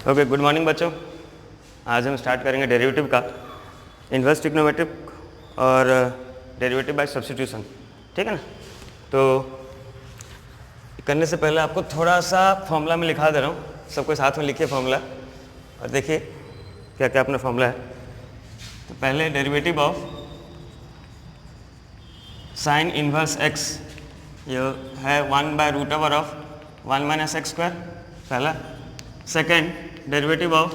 Okay, good morning बच्चों। आज हम स्टार्ट करेंगे डेरिवेटिव का, इन्वर्स ट्रिग्नोमेट्रिक और डेरिवेटिव बाय सब्स्टिट्यूशन। ठीक है ना। तो करने से पहले आपको थोड़ा सा फॉर्मूला में लिखा दे रहा हूँ, सबको साथ में लिखिए फॉर्मूला और देखिए क्या क्या अपना फॉर्मूला है। तो पहले derivative of sign inverse x, ये है 1/√1 - x² पहला। Second derivative of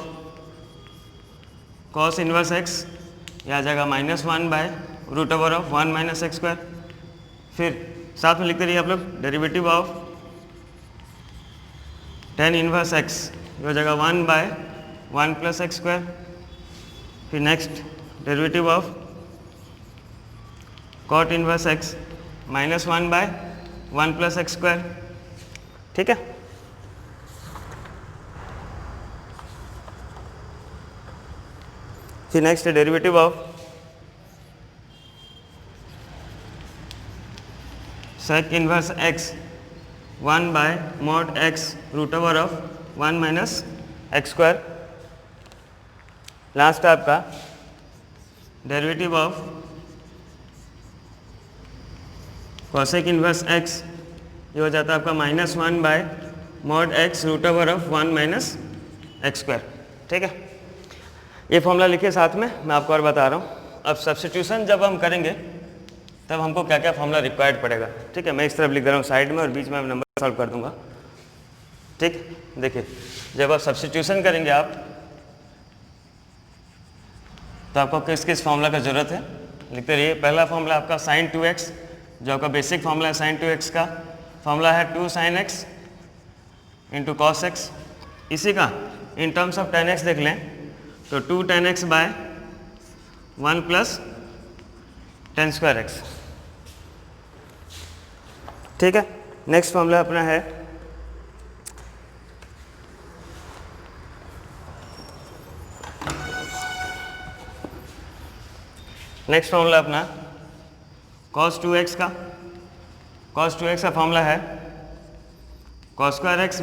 cos inverse x, यह आ जाएगा -1/√1 - x²। फिर साथ में लिखते रहिए आप लोग, derivative of tan inverse x, ये हो जाएगा 1/1 + x²। फिर next derivative of cot inverse x, -1/1 + x²। ठीक है। फिर next derivative of sec inverse x, 1/mod(x)√1 - x²। Last आपका derivative of cosec inverse x, ये हो जाता है आपका -1/mod(x)√1 - x²। ठीक है। ये फॉर्मूला लिखिए साथ में, मैं आपको और बता रहा हूँ। अब सब्स्टिट्यूशन जब हम करेंगे तब हमको क्या क्या फॉर्मूला रिक्वायर्ड पड़ेगा। ठीक है, मैं इस तरफ लिख दे रहा हूँ साइड में और बीच में नंबर सॉल्व कर दूंगा। ठीक, देखिए जब आप सब्स्टिट्यूशन करेंगे आप, तो आपको किस किस फॉर्मूला का ज़रूरत है लिखते रहिए। पहला फॉर्मूला आपका sin 2x, जो आपका बेसिक फॉर्मूला है sin 2x का फॉर्मूला है 2 sin x × cos x। इसी का इन टर्म्स ऑफ tan x देख लें तो 2 tan x/1 + tan² x। ठीक है। नेक्स्ट फॉर्मूला अपना है अपना cos 2x का। cos 2x का फॉर्मूला है cos² x -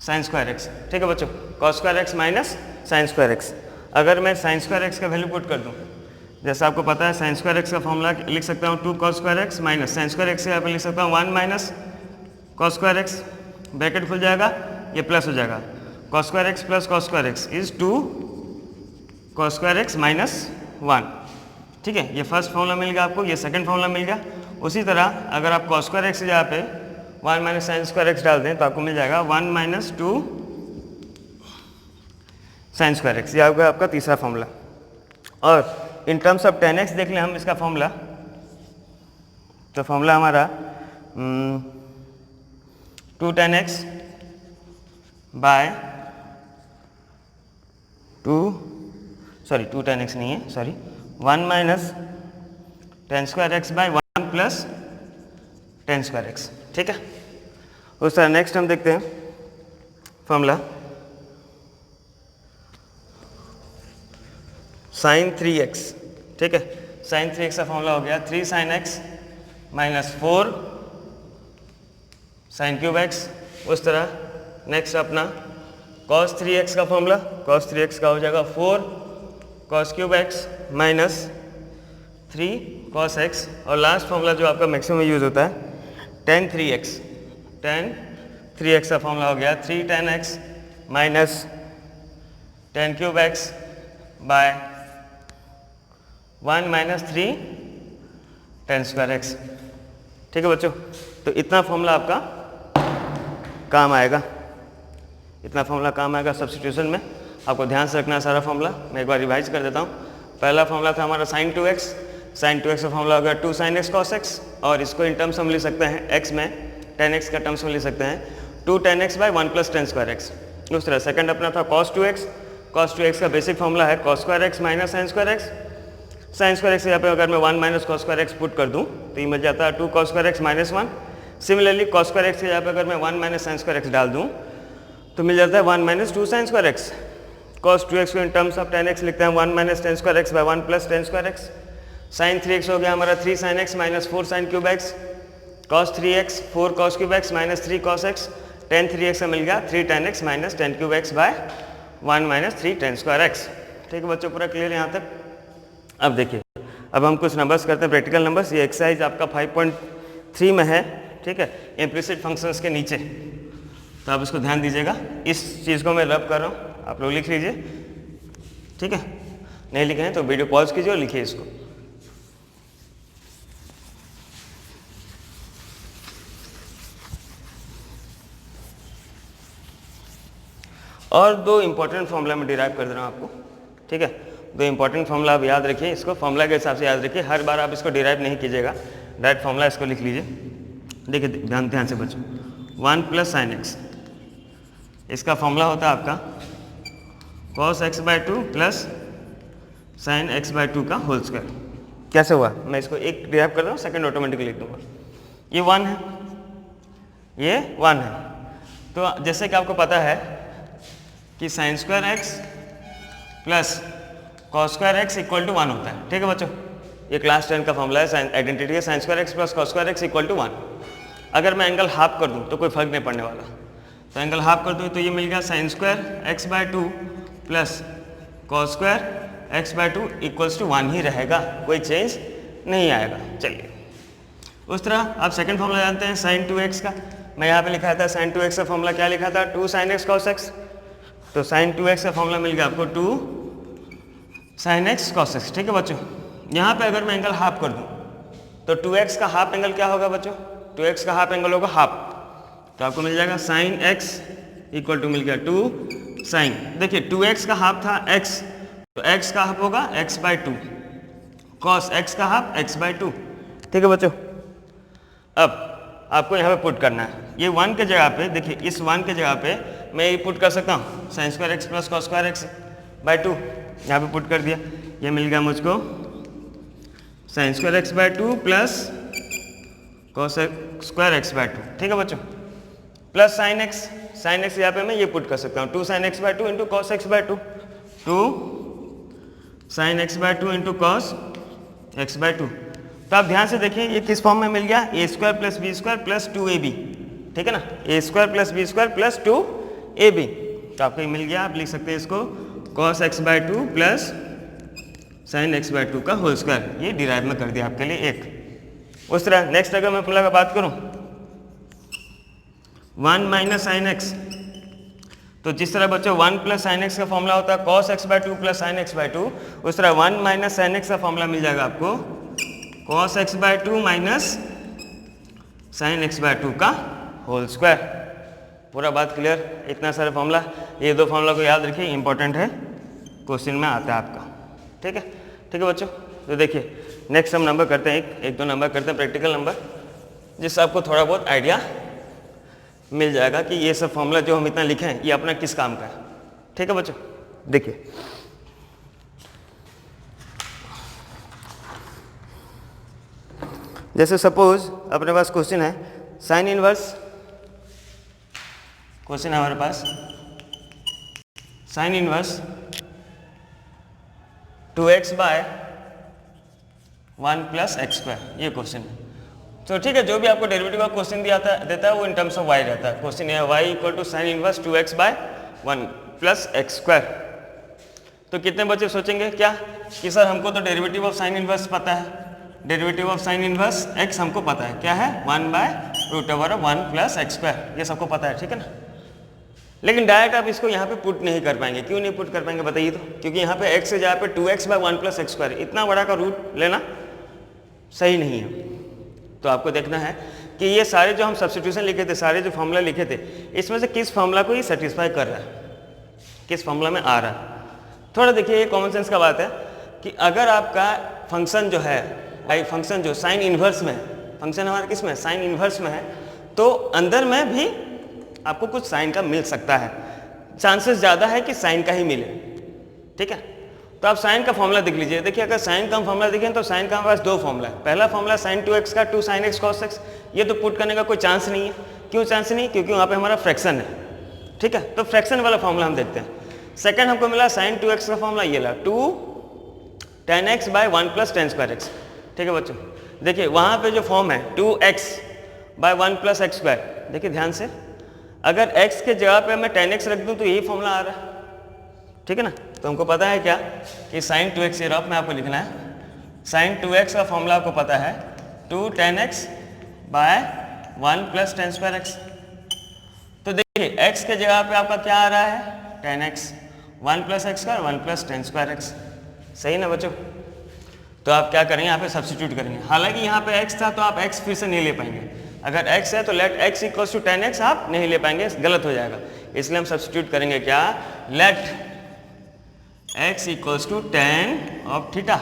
sin² x। ठीक है बच्चों, cos² x - sin² x। अगर मैं sin² x का वैल्यू पुट कर दूं, जैसा आपको पता है sin² x का फॉर्मूला लिख सकता हूँ 2 cos² x - sin² x से यहाँ पर लिख सकता हूँ 1 - cos² x, ब्रैकेट खुल जाएगा, ये प्लस हो जाएगा। cos² x + cos² x is 2 cos² x - 1। ठीक है, ये फर्स्ट फॉर्मूला मिल गया आपको, ये सेकंड फॉर्मूला मिल गया। उसी तरह अगर आप cos² x यहाँ पे 1 - sin² x डाल दें तो आपको मिल जाएगा 1 - 2 sin² x। ये आ गया आपका तीसरा फॉर्मूला। और इन टर्म्स ऑफ tan x देख लें हम इसका फॉर्मूला, तो फॉर्मूला हमारा 2 tan x by 2 tan x नहीं है, sorry 1 - tan² x/1 + tan² x। ठीक है। उस तरह नेक्स्ट हम देखते हैं फॉर्मूला sin 3x। ठीक है, sin 3x का फॉर्मूला हो गया 3 sin x - 4 sin³ x। उस तरह नेक्स्ट अपना cos 3x का फॉर्मूला, cos 3x का हो जाएगा 4 cos³ x - 3 cos x। और लास्ट फॉर्मूला जो आपका मैक्सिमम यूज होता है tan 3x। tan 3x का फॉर्मूला हो गया 3 tan x - tan³ x by 1 - 3 tan² x। ठीक है बच्चों, तो इतना फॉर्मूला आपका काम आएगा, इतना फॉर्मूला काम आएगा सब्स्टिट्यूशन में। आपको ध्यान से रखना है सारा फॉर्मूला। मैं एक बार रिवाइज कर देता हूँ। पहला फॉर्मूला था हमारा sin 2x। sin 2x का फॉर्मूला होगा 2 sin x cos x, और इसको इन टर्म्स हम लिख सकते हैं x में, tan x का टर्म्स में लिख सकते हैं 2 tan x/1 + tan² x। उस तरह सेकंड अपना था cos 2x। cos 2x का बेसिक फॉर्मूला है cos² x - sin² x। sin² x यहाँ पे अगर मैं 1 - cos² x पुट कर दूँ तो ये मिल जाता है 2 cos² x - 1। Similarly cos² x यहाँ पे अगर मैं 1 - sin² x डाल दूँ तो मिल जाता है 1 - 2 sin² x। cos 2x को इन टर्म्स ऑफ tan x लिखते हैं 1 - tan² x/1 + tan² x। sin 3x हो गया हमारा 3 sin x - 4 sin³ x। cos 3x 4 cos³ x - 3 cos x। Tan 3x का मिल गया 3 tan x minus 10 cube x by 1 minus 3 tan square x। ठीक है बच्चों, पूरा क्लियर यहाँ तक। अब देखिए, अब हम कुछ नंबर्स करते हैं, प्रैक्टिकल नंबर्स। ये एक्सरसाइज आपका 5.3 में है, ठीक है, इम्प्लिसिट फंक्शंस के नीचे, तो आप इसको ध्यान दीजिएगा। इस चीज़ को मैं रब कर रहा हूँ, आप लोग लिख लीजिए, ठीक है। नहीं लिखे हैं तो वीडियो पॉज कीजिए और लिखिए इसको। और दो इंपॉर्टेंट फॉर्मूला मैं डिराइव कर दे रहा हूँ आपको, ठीक है। दो इंपॉर्टेंट फॉर्मूला आप याद रखिए, इसको फॉर्मूला के हिसाब से याद रखिए, हर बार आप इसको डिराइव नहीं कीजिएगा, डायरेक्ट फॉर्मूला इसको लिख लीजिए। देखिए ध्यान से बच्चों, 1 प्लस साइन एक्स, इसका फॉर्मूला होता है आपका cos x by 2 plus sine x by 2 का होल स्क्वायर। कैसे हुआ, मैं इसको एक डिराइव कर रहा हूँ, सेकंड ऑटोमेटिकली लिख दूंगा। ये 1 है, ये 1 है, तो जैसे कि आपको पता है कि sine square x plus cos square x equal to 1 होता है, ठीक है बच्चों। ये क्लास 10 का फॉर्मूला है, साइन आइडेंटिटी है, sine square x plus cos square x equal to 1। अगर मैं एंगल हाफ कर दूं तो कोई फर्क नहीं पड़ने वाला, तो एंगल हाफ कर दूं तो ये मिल गया sine square x by 2 plus cos square x by 2 equals to 1 ही रहेगा, कोई चेंज नहीं आएगा। चलिए, उस तरह आप सेकंड फॉर्मूला जानते हैं साइन 2x का। मैं यहाँ पे लिखा था साइन 2x का फॉर्मूला क्या लिखा था, 2 sin x cos x। तो साइन 2x का फॉर्मूला मिल गया आपको 2 sin x cos x, ठीक है बच्चों। यहाँ पे अगर मैं एंगल हाफ कर दूँ तो 2x का हाफ एंगल क्या होगा बच्चों, 2x का हाफ एंगल होगा हाफ, तो आपको मिल जाएगा साइन x इक्वल टू मिल गया 2 साइन। देखिए 2x का हाफ था x, तो x का हाफ होगा x बाई 2, cos x का हाफ x बाई 2, ठीक है बच्चों। अब आपको यहाँ पे पुट करना है, ये 1 के जगह पे, देखिए इस 1 के जगह पे मैं ये पुट कर सकता हूँ sign square x plus cos square x by 2, यहाँ पे पुट कर दिया, ये मिल गया मुझको sign square x by 2 plus cos square x by 2, ठीक है बच्चों, प्लस साइन एक्स यहाँ पे मैं ये पुट कर सकता हूँ 2 sine x by 2 into cos x by 2, 2 sine x by 2 into cos x by 2। तो आप ध्यान से देखिए ये किस फॉर्म में मिल गया, a square plus b square plus 2ab, ठीक है ना, a square plus b square plus 2ab। तो आपको ये मिल गया, आप लिख सकते हैं इसको cos x by 2 plus sine x by 2 का होल स्क्वायर, ये डिराइव में कर दिया आपके लिए एक। उस तरह नेक्स्ट अगर मैं फॉर्मूला का बात करूं 1 माइनस साइन एक्स, तो जिस तरह बच्चों 1 प्लस साइन एक्स का फॉर्मूला होता है cos x by 2 plus sine x by 2, उस तरह 1 माइनस साइन एक्स का फॉर्मूला मिल जाएगा आपको cos x by 2 minus sine x by 2 का होल स्क्वायर। पूरा बात क्लियर, इतना सारा फॉर्मूला, ये दो फॉर्मूला को याद रखिए, इंपॉर्टेंट है, क्वेश्चन में आता है आपका, ठीक है। ठीक है बच्चों, तो देखिए नेक्स्ट हम नंबर करते हैं, एक दो नंबर करते हैं प्रैक्टिकल नंबर, जिससे आपको थोड़ा बहुत आइडिया मिल जाएगा कि ये सब फॉर्मूला जो हम इतना लिखे हैं ये अपना किस काम का है, ठीक है बच्चों। देखिए जैसे सपोज अपने पास क्वेश्चन है साइन इनवर्स, क्वेश्चन है हमारे पास sine inverse 2x by 1 plus x square, ये क्वेश्चन है। तो ठीक है, जो भी आपको डेरिवेटिव का क्वेश्चन देता है वो इन टर्म्स ऑफ y रहता है। क्वेश्चन है y equal to sine inverse 2x by 1 plus x square. तो कितने बच्चे सोचेंगे क्या कि सर हमको तो डेरिवेटिव ऑफ साइन इनवर्स पता है, derivative of sine inverse x हमको पता है, क्या है 1 by root over 1 plus x square, ये सबको पता है, ठीक है ना। लेकिन डायरेक्ट आप इसको यहाँ पे पुट नहीं कर पाएंगे, क्यों नहीं पुट कर पाएंगे बताइए तो, क्योंकि यहाँ पे x से जहाँ पे 2x by 1 plus x square, इतना बड़ा का रूट लेना सही नहीं है। तो आपको देखना है कि ये सारे जो हम सब्स्टिट्यूशन लिखे थे, सारे जो फॉर्मूला लिखे थे, इसमें से किस फॉर्मूला को ये सेटिस्फाई कर रहा है, किस फॉर्मूला में आ रहा है। थोड़ा देखिए, ये कॉमन सेंस का बात है कि अगर आपका फंक्शन जो है, फंक्शन जो साइन इन्वर्स में, फंक्शन हमारा किस में साइन इन्वर्स में है, तो अंदर में भी आपको कुछ साइन का मिल सकता है, चांसेस ज़्यादा है कि साइन का ही मिले, ठीक है। तो आप साइन का फॉर्मूला देख लीजिए। देखिए अगर साइन का फॉर्मूला देखें तो साइन का हमारे पास दो फॉर्मूला है। पहला फॉर्मूला साइन 2x का 2 sin x cos x, ये तो पुट करने का कोई चांस नहीं है। क्यों चांस नहीं? क्योंकि वहाँ पे हमारा फ्रैक्शन है, ठीक है। तो फ्रैक्शन वाला फॉर्मूला हम देखते हैं। सेकंड हमको मिला साइन 2x का फॉर्मूला, ये ला 2 tan x by 1 plus tan square x, ठीक है बच्चों। देखिए वहाँ पे जो फॉर्म है 2x by 1 plus x square, देखिए ध्यान से, अगर x के जगह पे मैं tan x रख दूं तो यही फॉर्मूला आ रहा है, ठीक है ना। तो हमको पता है क्या कि sin 2x, ये रफ में आपको लिखना है, sin 2x का फॉर्मूला आपको पता है 2 tan x by 1 plus tan square x। तो देखिए x के जगह पे आपका क्या आ रहा है tan x, 1 plus x square 1 plus tan square x, सही ना बच्चों। तो आप क्या करेंगे यहाँ पे सब्स्टिट्यूट करेंगे। हालांकि यहाँ पे x था तो आप x फिर से नहीं ले पाएंगे, अगर x है तो let x equals to tan x आप नहीं ले पाएंगे, गलत हो जाएगा। इसलिए हम सब्स्टिट्यूट करेंगे क्या, let x equals to tan of theta,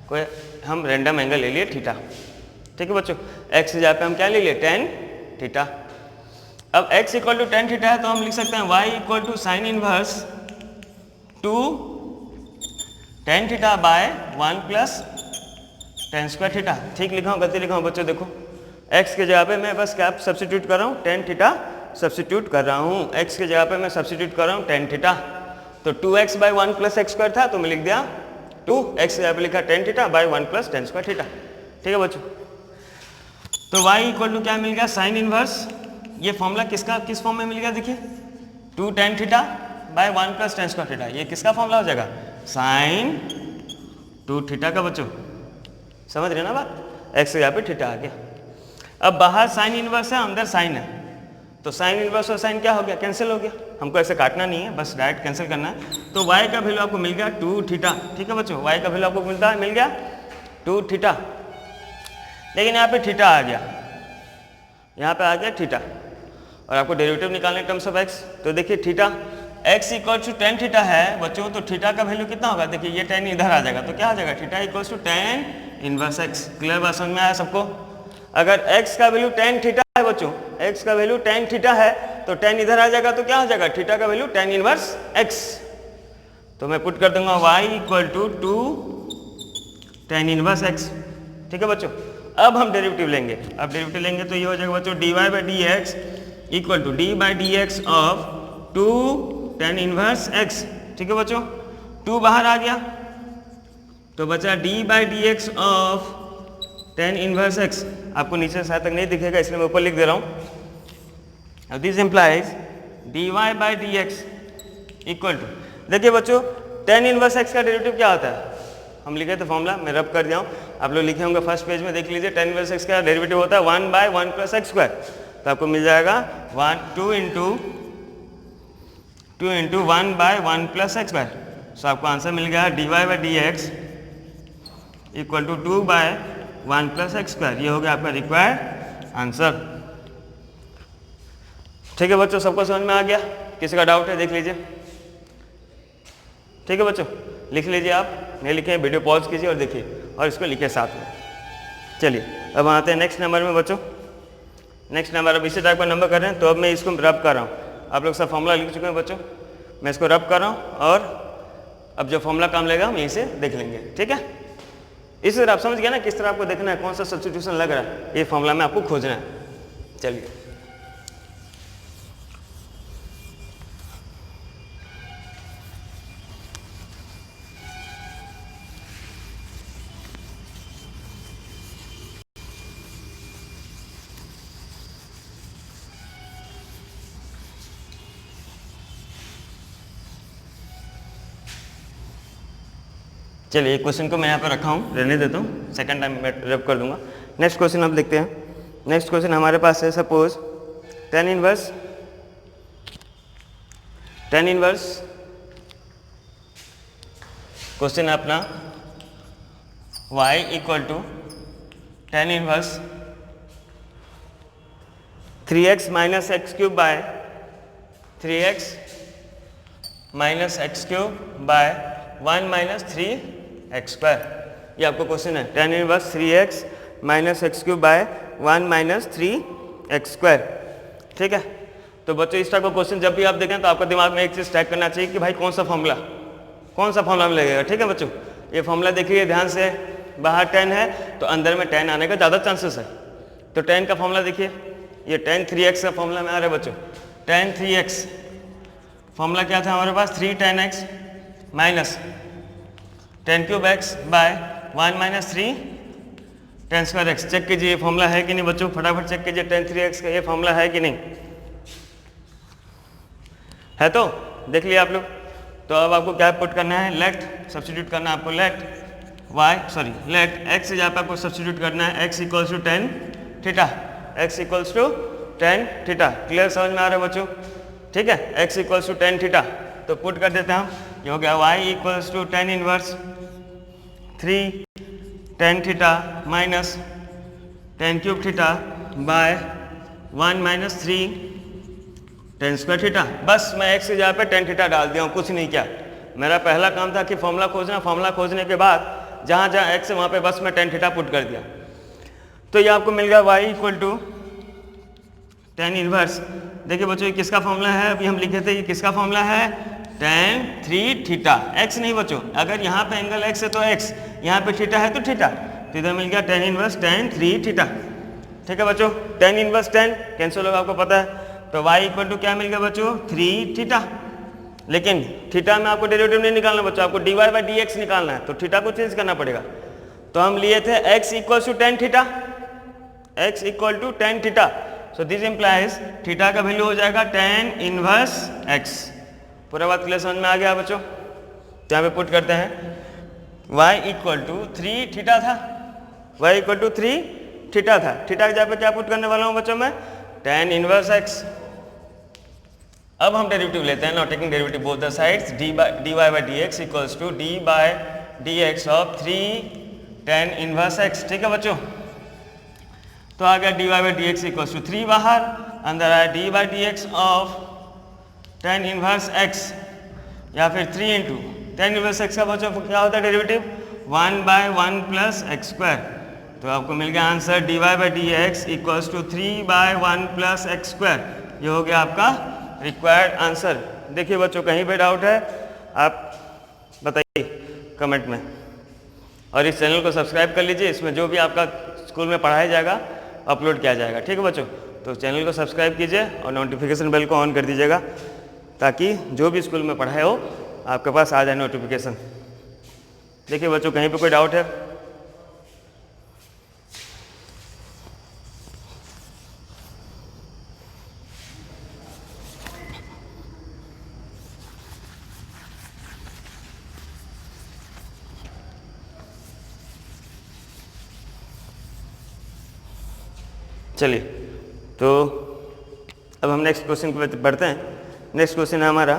कोई हम रैंडम एंगल ले लिए थीटा, ठीक है बच्चों। x की जगह पे हम क्या ले लिए tan थीटा। अब x equal to tan theta है तो हम लिख सकते हैं y equal to sine inverse 2 tan theta by 1 plus tan square theta. ठीक लिखा हूँ, गलती लिखा हूँ बच्चों, देखो x के जगह पे मैं बस क्या सब्स्टिट्यूट कर रहा हूँ, tan थीटा सब्स्टिट्यूट कर रहा हूँ, x के जगह पे मैं सब्स्टिट्यूट कर रहा हूँ tan थीटा। तो 2x by 1 plus x square था तो मैं लिख दिया 2x के जगह पे लिखा tan theta by 1 plus tan square theta, ठीक है बच्चों। तो y इक्वल टू क्या मिल गया, साइन इनवर्स, ये फॉर्मूला किस फॉर्म में मिल गया, देखिए 2 tan theta by 1 plus tan square theta, ये किसका फॉर्मूला हो जाएगा, साइन 2 थीटा का बच्चों, समझ रहे ना बात, x की जगह पे थीटा आ गया। अब बाहर साइन इनवर्स है, अंदर साइन है, तो साइन इनवर्स और साइन क्या हो गया, कैंसिल हो गया, हमको ऐसे काटना नहीं है, बस डायरेक्ट कैंसिल करना है। तो y का वैल्यू आपको मिल गया 2 थीटा, ठीक है बच्चों, y का वैल्यू आपको मिल गया 2 थीटा। लेकिन यहाँ पे थीटा आ गया, यहाँ पे आ गया थीटा, और आपको डेरिवेटिव निकालने टर्म्स ऑफ x। तो देखिए theta x equal to tan theta है बच्चों, तो थीटा का वैल्यू कितना होगा, देखिए ये tan इधर आ जाएगा, तो क्या आ जाएगा, theta equal to tan inverse x। Clear बात समझ में आया सबको। अगर x का वैल्यू tan थीटा है बच्चों, x का वैल्यू tan थीटा है तो tan इधर आ जाएगा, तो क्या हो जाएगा, थीटा का वैल्यू tan इनवर्स x। तो मैं पुट कर दूंगा y equal to 2 tan inverse x, ठीक है बच्चों। अब हम डेरिवेटिव लेंगे, अब डेरिवेटिव लेंगे तो ये हो जाएगा बच्चों dy by d x equal to d by d x of 2 tan inverse x, ठीक है बच्चों। 2 बाहर आ गया तो बचा d by d x of tan inverse x। आपको नीचे से तक नहीं दिखेगा इसलिए मैं ऊपर लिख दे रहा हूँ। अब this implies dy by d x equal to, देखिए बच्चों tan इनवर्स x का डेरिवेटिव क्या होता है, हम लिखे थे फॉर्मूला, मैं रब कर दिया हूँ, आप लोग लिखे होंगे फर्स्ट पेज में, देख लीजिए tan इनवर्स x का डेरिवेटिव होता है 1 बाय 1 प्लस एक्स स्क्वायर। तो आपको मिल जाएगा 2 into 1 by 1 plus x square. So आपको आंसर मिल गया dy by d x equal to 2 by 1 plus x square. ये हो गया आपका रिक्वायर्ड आंसर, ठीक है बच्चों, सबको समझ में आ गया, किसी का डाउट है देख लीजिए, ठीक है बच्चों, लिख लीजिए, आप नहीं लिखे वीडियो पॉज कीजिए और देखिए, और इसको लिखिए साथ में। चलिए अब आते हैं नेक्स्ट नंबर में बच्चों। नेक्स्ट नंबर, अब इसी टाइप का नंबर कर रहे हैं तो अब मैं इसको रब कर रहा हूँ, आप लोग सब फॉर्मूला लिख चुके हैं बच्चों, मैं इसको रब कर रहा हूँ और अब जो फॉर्मूला काम लेगा हम यहीं से देख लेंगे, ठीक है। इस तरह आप समझ गए ना किस तरह आपको देखना है, कौन सा सब्स्टिट्यूशन लग रहा है, ये फॉर्मूला में आपको खोजना है। चलिए चलिए एक क्वेश्चन को मैं यहाँ पर रखा हूँ, रहने देता हूँ, सेकंड टाइम मैं रब कर दूंगा। नेक्स्ट क्वेश्चन आप देखते हैं। नेक्स्ट क्वेश्चन हमारे पास है, सपोज tan इनवर्स क्वेश्चन है अपना y equal to tan inverse 3x minus x cube by 3x minus x cube by 1 minus 3x square. ये आपको क्वेश्चन है, tan inverse 3x minus x cube by 1 minus 3x square, ठीक है। तो बच्चों इस टाइप का क्वेश्चन जब भी आप देखें तो आपका दिमाग में एक चीज़ टैग करना चाहिए कि भाई कौन सा फॉर्मूला में लगेगा, ठीक है बच्चों। ये फॉर्मूला देखिए ध्यान से, बाहर tan है तो अंदर में tan आने का ज़्यादा चांसेस है। तो tan का फॉर्मूला देखिए, ये tan 3x का फॉर्मूला में आ रहा है बच्चों, tan 3x फॉर्मूला क्या था हमारे पास, 3 tan x minus tan cube x by 1 minus 3 tan square x। Check कीजिए ये फॉर्मूला है कि नहीं बच्चों, फटाफट चेक कीजिए tan 3x का ये फॉर्मूला है कि नहीं। है तो देख लिया आप लोग। तो अब आपको क्या पुट करना है, लेट सब्स्टिट्यूट करना है आपको, लेट एक्स जहाँ पे आपको सब्स्टिट्यूट करना है, x equals to ten theta, x equals to ten theta. Clear, समझ में आ रहा है बच्चों? ठीक है, x equals to ten theta. तो पुट कर देते हैं हम, ये हो गया y equals to tan inverse 3 tan theta minus tan cube theta by 1 minus 3 tan square theta. बस मैं एक्स की जगह पे टेन थीटा डाल दिया हूँ, कुछ नहीं किया। मेरा पहला काम था कि फॉर्मूला खोजना, फॉर्मूला खोजने के बाद जहाँ जहाँ एक्स है वहाँ पे बस मैं टेन थीटा पुट कर दिया। तो ये आपको मिल गया y equal to tan inverse. देखिए बच्चों ये किसका फॉर्मूला है, अभी हम लिखे थे, ये किसका फॉर्मूला है, टेन 3 थीटा। एक्स नहीं बच्चों, अगर यहाँ पे एंगल एक्स है तो एक्स, यहाँ पे थीटा है तो थीटा। तो इधर मिल गया टेन इनवर्स टेन 3 थीटा। ठीक है बच्चों, टेन इनवर्स टेन कैंसिल होगा, आपको पता है। तो y इक्वल टू क्या मिल गया बच्चों, 3 थीटा। लेकिन थीटा में आपको डेरिवेटिव नहीं निकालना बच्चों, आपको dy बाई डी एक्स निकालना है, तो थीटा को चेंज करना पड़ेगा। तो हम लिए थे x equal to ten theta, x equal to ten theta. So this implies theta का वैल्यू हो जाएगा टेन इनवर्स x। पूरा बात क्लियर समझ में आ गया बच्चों? यहाँ पे पुट करते हैं, y इक्वल टू 3 थीटा था, y इक्वल टू 3 थीटा था। थीटा के जगह पे क्या पुट करने वाला हूँ बच्चों मैं, टेन इनवर्स x। अब हम डेरिवेटिव लेते हैं, not taking derivative both the sides, dy by d x equals to d by d x of 3 tan inverse x। ठीक है बच्चों, तो आ गया dy by d x equals to 3 बाहर, अंदर आया d by d x of tan inverse x, या फिर 3 इंटू टेन इनवर्स x का बच्चों क्या होता है derivative, 1 by 1 plus x square. तो आपको मिल गया answer dy by d x equals to 3 by 1 plus x square. ये हो गया आपका रिक्वायर्ड आंसर। देखिए बच्चों कहीं पे डाउट है आप बताइए कमेंट में, और इस चैनल को सब्सक्राइब कर लीजिए, इसमें जो भी आपका स्कूल में पढ़ाया जाएगा अपलोड किया जाएगा। ठीक है बच्चों, तो चैनल को सब्सक्राइब कीजिए और नोटिफिकेशन बेल को ऑन कर दीजिएगा, ताकि जो भी स्कूल में पढ़ाए हो आपके पास आ जाए नोटिफिकेशन। देखिए बच्चों कहीं पे कोई डाउट है? चलिए, तो अब हम नेक्स्ट क्वेश्चन पे बढ़ते हैं। नेक्स्ट क्वेश्चन है हमारा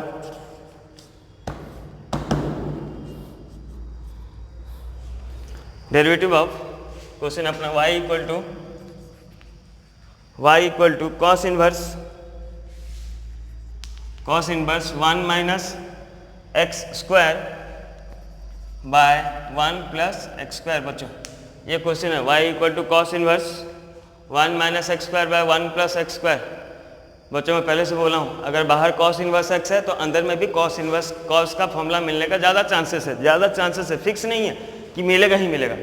डेरिवेटिव ऑफ क्वेश्चन अपना y equal to cos inverse 1 minus x square by 1 plus x square. बच्चों ये क्वेश्चन है, y equal to cos inverse 1 minus x square by 1 plus x square. बच्चों मैं पहले से बोला हूँ, अगर बाहर कॉस इनवर्स एक्स है तो अंदर में भी कॉस इनवर्स कॉस का फॉर्मूला मिलने का ज़्यादा चांसेस है, फिक्स नहीं है कि मिलेगा ही मिलेगा।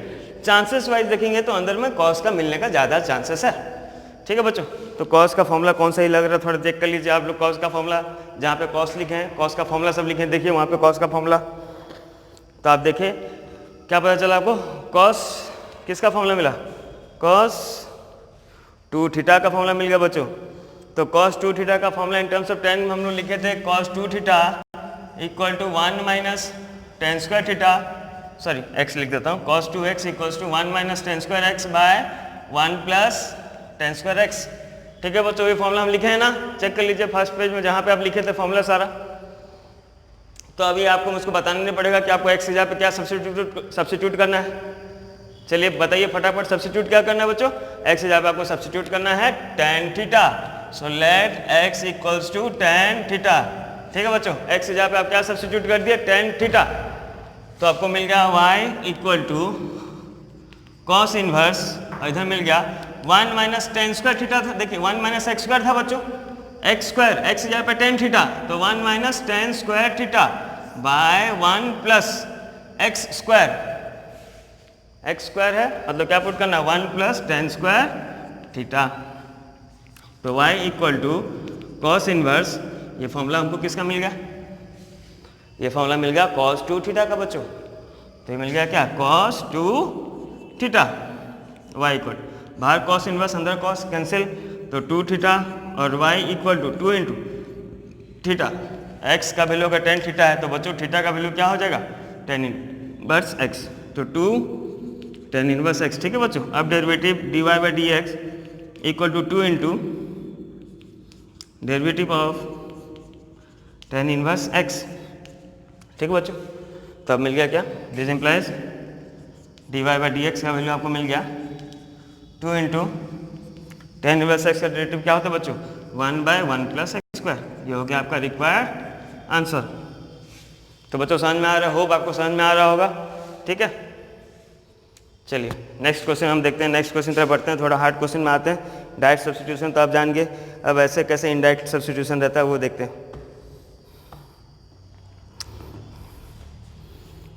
चांसेस वाइज देखेंगे तो अंदर में कॉस का मिलने का ज़्यादा चांसेस है। ठीक है बच्चों, तो कॉस का फॉर्मूला कौन सा ही लग रहा है थोड़ा चेक कर लीजिए आप लोग। कॉस का फॉर्मूला जहाँ पे कॉस लिखे हैं, कॉस का फॉर्मूला सब लिखे हैं, देखिए वहाँ पे कॉस का फॉर्मूला। तो आप देखिए क्या पता चला आपको, कॉस किसका फॉर्मूला मिला, कॉस 2 थीटा का फॉर्मूला मिल गया बच्चों। तो cos 2 थीटा का formula in terms of tan हम लोग लिखे थे, cos 2 theta equal to 1 minus tan square theta, sorry x लिख देता हूँ, cos 2x equals to 1 minus tan square x by 1 plus tan square x. ठीक है बच्चों, ये फॉर्मूला हम लिखे हैं ना, चेक कर लीजिए फर्स्ट पेज में जहाँ पे आप लिखे थे फॉर्मूला सारा। तो अभी आपको मुझको बताना नहीं पड़ेगा कि आपको x की जगह पे क्या सब्स्टिट्यूट करना है। चलिए बताइए फटाफट, सब्स्टिट्यूट क्या करना है बच्चों, x की जगह पे आपको सब्स्टिट्यूट करना है tan theta. So let x equals to ten theta. ठीक है बच्चों, x की जगह पे आप क्या सब्स्टिट्यूट कर दिए, टेन थीटा। तो आपको मिल गया y equal to cos inverse, और इधर मिल गया 1 माइनस टेन स्क्वायर थीटा था। देखिए 1 माइनस एक्स स्क्वायर था बच्चों, एक्स स्क्वायर, एक्स की जगह पे टेन थीटा, तो 1 minus tan square theta by 1 plus x square. X square है मतलब क्या पुट करना, 1 प्लस टेन स्क्वायर थीटा। तो y equal to cos inverse, ये फॉर्मूला हमको किसका मिल गया, ये फॉर्मूला मिल गया cos 2 थीटा का बच्चों। तो ये मिल गया क्या, cos 2 थीटा। y इक्वल बाहर cos इनवर्स अंदर cos कैंसिल, तो 2 थीटा और y equal to 2 into theta x का वैल्यू अगर टेन थीटा है तो बच्चों थीटा का वैल्यू क्या हो जाएगा, टेन इनवर्स एक्स, तो 2 टेन इनवर्स एक्स। ठीक है बच्चों। अब derivative dy by d x equal to 2 into derivative of tan inverse x. ठीक है बच्चों। तब मिल गया क्या, this implies dy by d x का वैल्यू आपको मिल गया 2 इंटू टेन इनवर्स एक्स का डेरिवेटिव क्या होता है बच्चों, 1 बाय 1 प्लस एक्स स्क्वायर। ये हो गया आपका रिक्वायर्ड आंसर। तो बच्चों समझ में आ रहा है, होप आपको समझ में आ रहा होगा। ठीक है, चलिए नेक्स्ट क्वेश्चन हम देखते हैं। नेक्स्ट क्वेश्चन तरफ बढ़ते हैं, थोड़ा हार्ड क्वेश्चन में आते हैं। डायरेक्ट सब्स्टिट्यूशन तो आप जान गए, अब ऐसे कैसे इनडायरेक्ट सब्स्टिट्यूशन रहता है वो देखते हैं।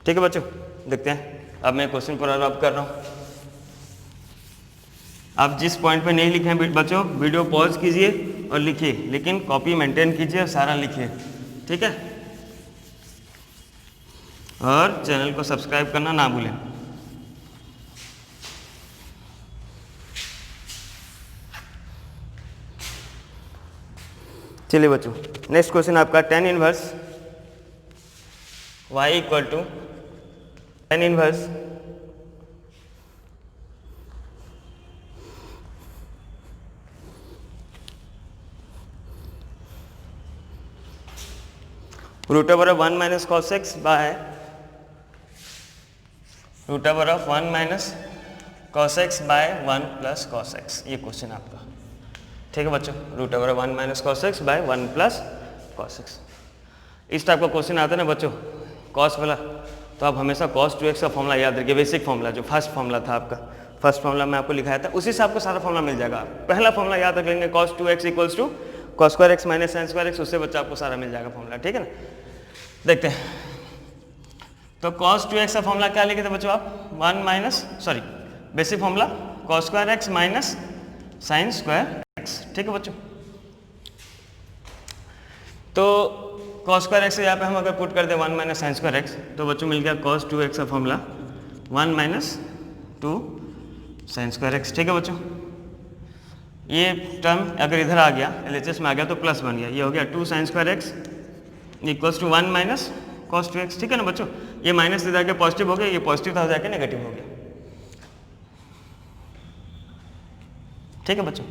ठीक है बच्चों, देखते हैं। अब मैं क्वेश्चन पर अब कर रहा हूँ। आप जिस पॉइंट पे नहीं लिखे हैं बच्चों, वीडियो पॉज कीजिए और लिखिए, लेकिन कॉपी मेंटेन कीजिए और सारा लिखिए। ठीक है, और चैनल को सब्सक्राइब करना ना भूलें। चलिए बच्चों, नेक्स्ट क्वेश्चन आपका tan inverse y equal to tan inverse root over of 1 minus cos x by root over of 1 minus cos x by 1 plus cos x. ये क्वेश्चन आपका। ठीक है बच्चों, root over 1 minus cos x by 1 plus cos x. इस type का question आता है ना बच्चों, कॉस वाला, तो आप हमेशा कॉस 2x का फॉर्मूला याद रखिए। बेसिक फॉर्मूला जो फर्स्ट फॉर्मूला था आपका, फर्स्ट फॉर्मूला मैं आपको लिखाया था, उसी से आपको सारा फॉर्मूला मिल जाएगा। पहला फॉर्मूला याद रख लेंगे, cos 2x equals to cos square x minus sine square x, उससे बच्चा आपको सारा मिल जाएगा फॉर्मूला। ठीक है ना, देखते हैं। तो कॉस 2x का फॉर्मूला क्या लिखे थे बच्चों आप, 1 minus basic formula cos square x minus sine square x. ठीक है बच्चों, तो कॉस स्क्वायर एक्स यहाँ पे हम अगर पुट कर दें 1 माइनस साइन स्क्वायर एक्स, तो बच्चों मिल गया कॉस 2x का formula 1 minus 2 sine square x. ठीक है बच्चों, ये टर्म अगर इधर आ गया, LHS में आ गया तो प्लस बन गया, ये हो गया 2 sine square x equals to 1 minus cos 2x। ठीक है ना बच्चों, ये माइनस इधर के पॉजिटिव हो गया, ये पॉजिटिव था जाके नेगेटिव हो गया। ठीक है बच्चों,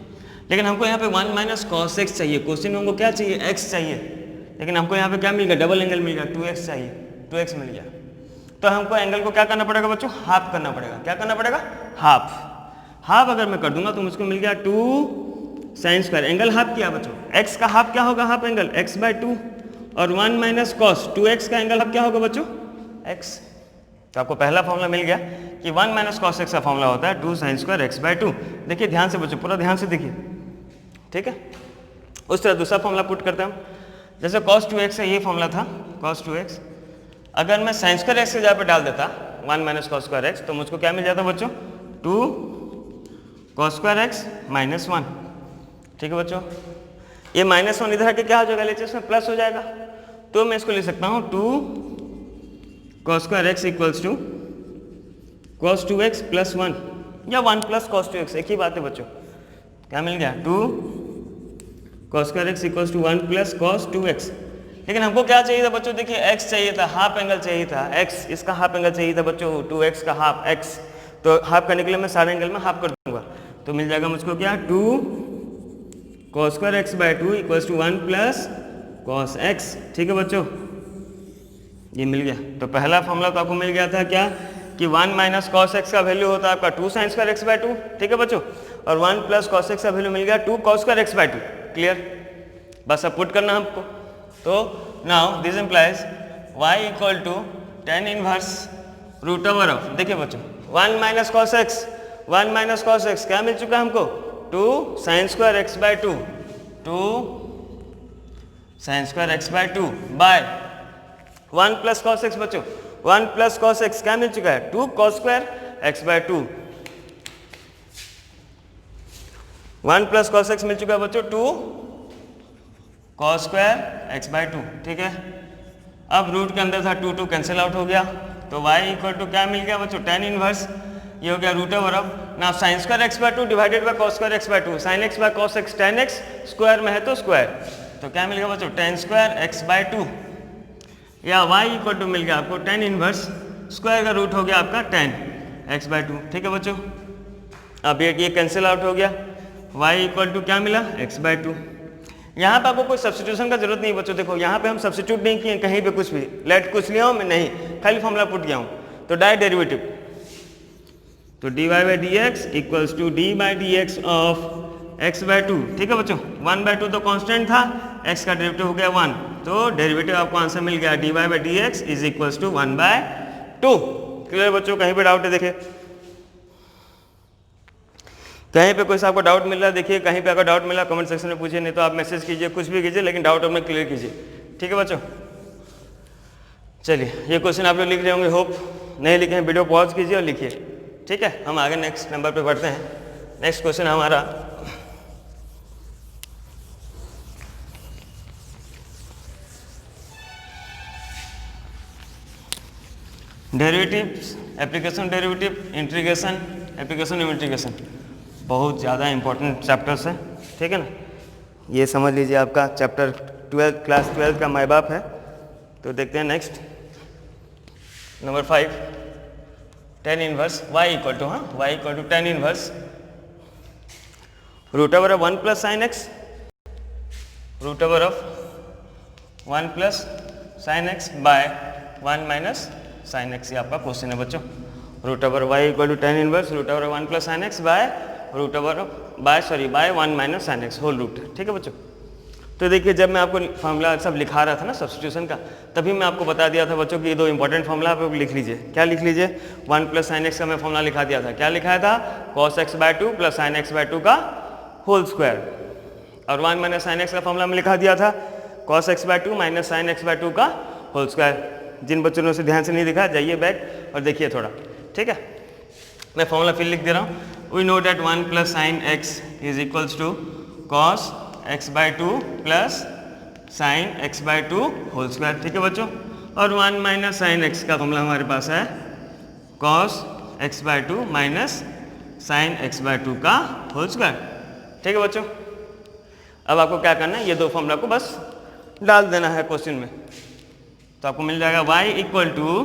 लेकिन हमको यहाँ पे 1 माइनस कॉस एक्स चाहिए, क्वेश्चन में हमको क्या चाहिए, x चाहिए, लेकिन हमको यहाँ पे क्या मिल गया, डबल एंगल मिल गया, 2x चाहिए, 2x मिल गया। तो हमको एंगल को क्या करना पड़ेगा बच्चों, हाफ करना पड़ेगा। क्या करना पड़ेगा, हाफ। हाफ अगर मैं कर दूंगा तो मुझको मिल गया 2 साइन स्क्वायर, एंगल हाफ किया बच्चों, x का हाफ क्या होगा, हाफ एंगल x बाय 2, और 1 माइनस कॉस 2x का एंगल हाफ क्या होगा बच्चों, x। तो आपको पहला फॉर्मूला मिल गया कि 1 माइनस कॉस एक्स का फॉर्मूला होता है 2 साइन स्क्वायर एक्स बाय 2। देखिए ध्यान से बच्चों, पूरा ध्यान से देखिए। ठीक है, उस तरह दूसरा फॉर्मूला पुट करते हैं हम। जैसे cos 2x है, ये फॉर्मूला था cos 2x, अगर मैं साइन स्क्वायर एक्स के जगह पे डाल देता 1 माइनस कॉस स्क्वायर एक्स, तो मुझको क्या मिल जाता बच्चों, 2 कॉस स्क्वायर एक्स माइनस 1। ठीक है बच्चों, ये माइनस 1 इधर आके क्या हो जाएगा, LHS में प्लस हो जाएगा, तो मैं इसको लिख सकता हूँ 2 cos square x equals to cos 2x plus 1, या 1 प्लस कॉस 2x, एक ही बात है बच्चों। क्या मिल गया, 2 cos square x equals to 1 plus cos 2x। लेकिन हमको क्या चाहिए था बच्चों, देखिए x चाहिए था, हाफ एंगल चाहिए था, x इसका हाफ एंगल चाहिए था बच्चों, 2x का हाफ x, तो हाफ करने के लिए मैं सारे एंगल में हाफ कर दूंगा, तो मिल जाएगा मुझको क्या, 2 cos square x by 2 equals to 1 plus cos x। ठीक है बच्चों, ये मिल गया। तो पहला फॉर्मूला तो आपको मिल गया था क्या, कि 1 माइनस कॉस एक्स का वैल्यू होता है आपका 2 साइन स्क्वायर एक्स बाय 2। ठीक है बच्चों, और 1 प्लस कॉस एक्स का वैल्यू मिल गया 2 cos square x by 2। Clear, बस अब पुट करना हमको। तो now this implies y equal to tan inverse root over of, देखिए बच्चों 1 minus cos x, 1 minus cos x क्या मिल चुका हमको, 2 sine square x by 2, 2 sine square x by 2 by 1 plus cos x बच्चों, 1 प्लस कॉस एक्स क्या मिल चुका है, 2 cos square x by 2, 1 plus cos x मिल चुका है बच्चों 2 कॉस स्क्वायर एक्स बाय 2। ठीक है, अब रूट के अंदर था 2 कैंसिल आउट हो गया, तो y इक्वल टू क्या मिल गया बच्चों, टेन इनवर्स, ये हो गया रूट ओवर ऑफ ना sine square x by 2 divided by cos square x by 2, sine x by cos x tan x, square में है तो स्क्वायर, तो क्या मिल गया बच्चों, tan square x by two, या वाई इक्वल टू मिल गया आपको टेन इनवर्स स्क्वायर का रूट हो गया आपका टेन एक्स बाय टू। ठीक है बच्चों, अब ये कैंसिल आउट हो गया, वाई इक्वल टू क्या मिला, एक्स बाय टू। यहाँ पे आपको कोई सब्स्टिट्यूशन का जरूरत नहीं बच्चों, देखो यहाँ पे हम सब्स्टिट्यूट नहीं किए कहीं पे कुछ भी, लेट कुछ लिया हूँ मैं नहीं, खाली फॉर्मूला पुट किया हूँ, तो डायरेक्ट डेरिवेटिव, तो d y by d x equals to d by d x of x by two. ठीक है बच्चों, वन बाय टू तो कांस्टेंट था, एक्स का डेरिवेटिव हो गया वन, तो डेरिवेटिव आपको आंसर मिल गया d y by d x is equals to one by two. Clear बच्चों, कहीं पे डाउट है देखिए, कहीं पे कोई आपको डाउट मिल रहा है देखिए, कहीं पे अगर डाउट मिला कमेंट सेक्शन में पूछिए, नहीं तो आप मैसेज कीजिए, कुछ भी कीजिए, लेकिन डाउट अपने क्लियर कीजिए। ठीक है बच्चों, चलिए ये क्वेश्चन आप लोग लिख रहे होंगे, होप नहीं लिखे हैं वीडियो पॉज कीजिए और लिखिए। ठीक है, हम आगे नेक्स्ट नंबर पे बढ़ते हैं। नेक्स्ट क्वेश्चन हमारा derivatives, application derivative, integration, application integration, बहुत ज़्यादा इंपॉर्टेंट चैप्टर्स है। ठीक है ना, ये समझ लीजिए आपका चैप्टर 12 क्लास 12 का माई बाप है। तो देखते हैं next number 5, tan inverse y equal to, हाँ y equal to tan inverse root over of 1 plus sine x, root over of 1 plus sine x by 1 minus sine x, ये आपका क्वेश्चन है बच्चों। Root over y equal to tan inverse root over 1 plus sine x by root over by 1 minus sine x whole root. ठीक है बच्चों, तो देखिए जब मैं आपको फार्मूला सब लिखा रहा था ना सब्स्टिट्यूशन का, तभी मैं आपको बता दिया था बच्चों कि ये दो इंपॉर्टेंट फार्मूला आप लोग लिख लीजिए। क्या लिख लीजिए, 1 प्लस साइन एक्स का मैं फार्मूला लिखा दिया था, क्या लिखाया था, cos x by two plus sine x by two का होल स्क्वायर, और 1 माइनस साइन एक्स का फार्मूला में लिखा दिया था cos x by two minus sine x by two का होल स्क्वायर। जिन बच्चों ने उसे ध्यान से नहीं दिखा, जाइए बैक और देखिए थोड़ा। ठीक है, मैं फार्मूला फिर लिख दे रहा हूँ। We know that 1 plus sine x is equals to cos x by two plus sine x by two whole square. ठीक है बच्चों, और 1 माइनस साइन एक्स का फार्मूला हमारे पास है cos x by two minus sine x by two का whole square. ठीक है बच्चों, अब आपको क्या करना है, ये दो फार्मूला को बस डाल देना है क्वेश्चन में, तो आपको मिल जाएगा y equal to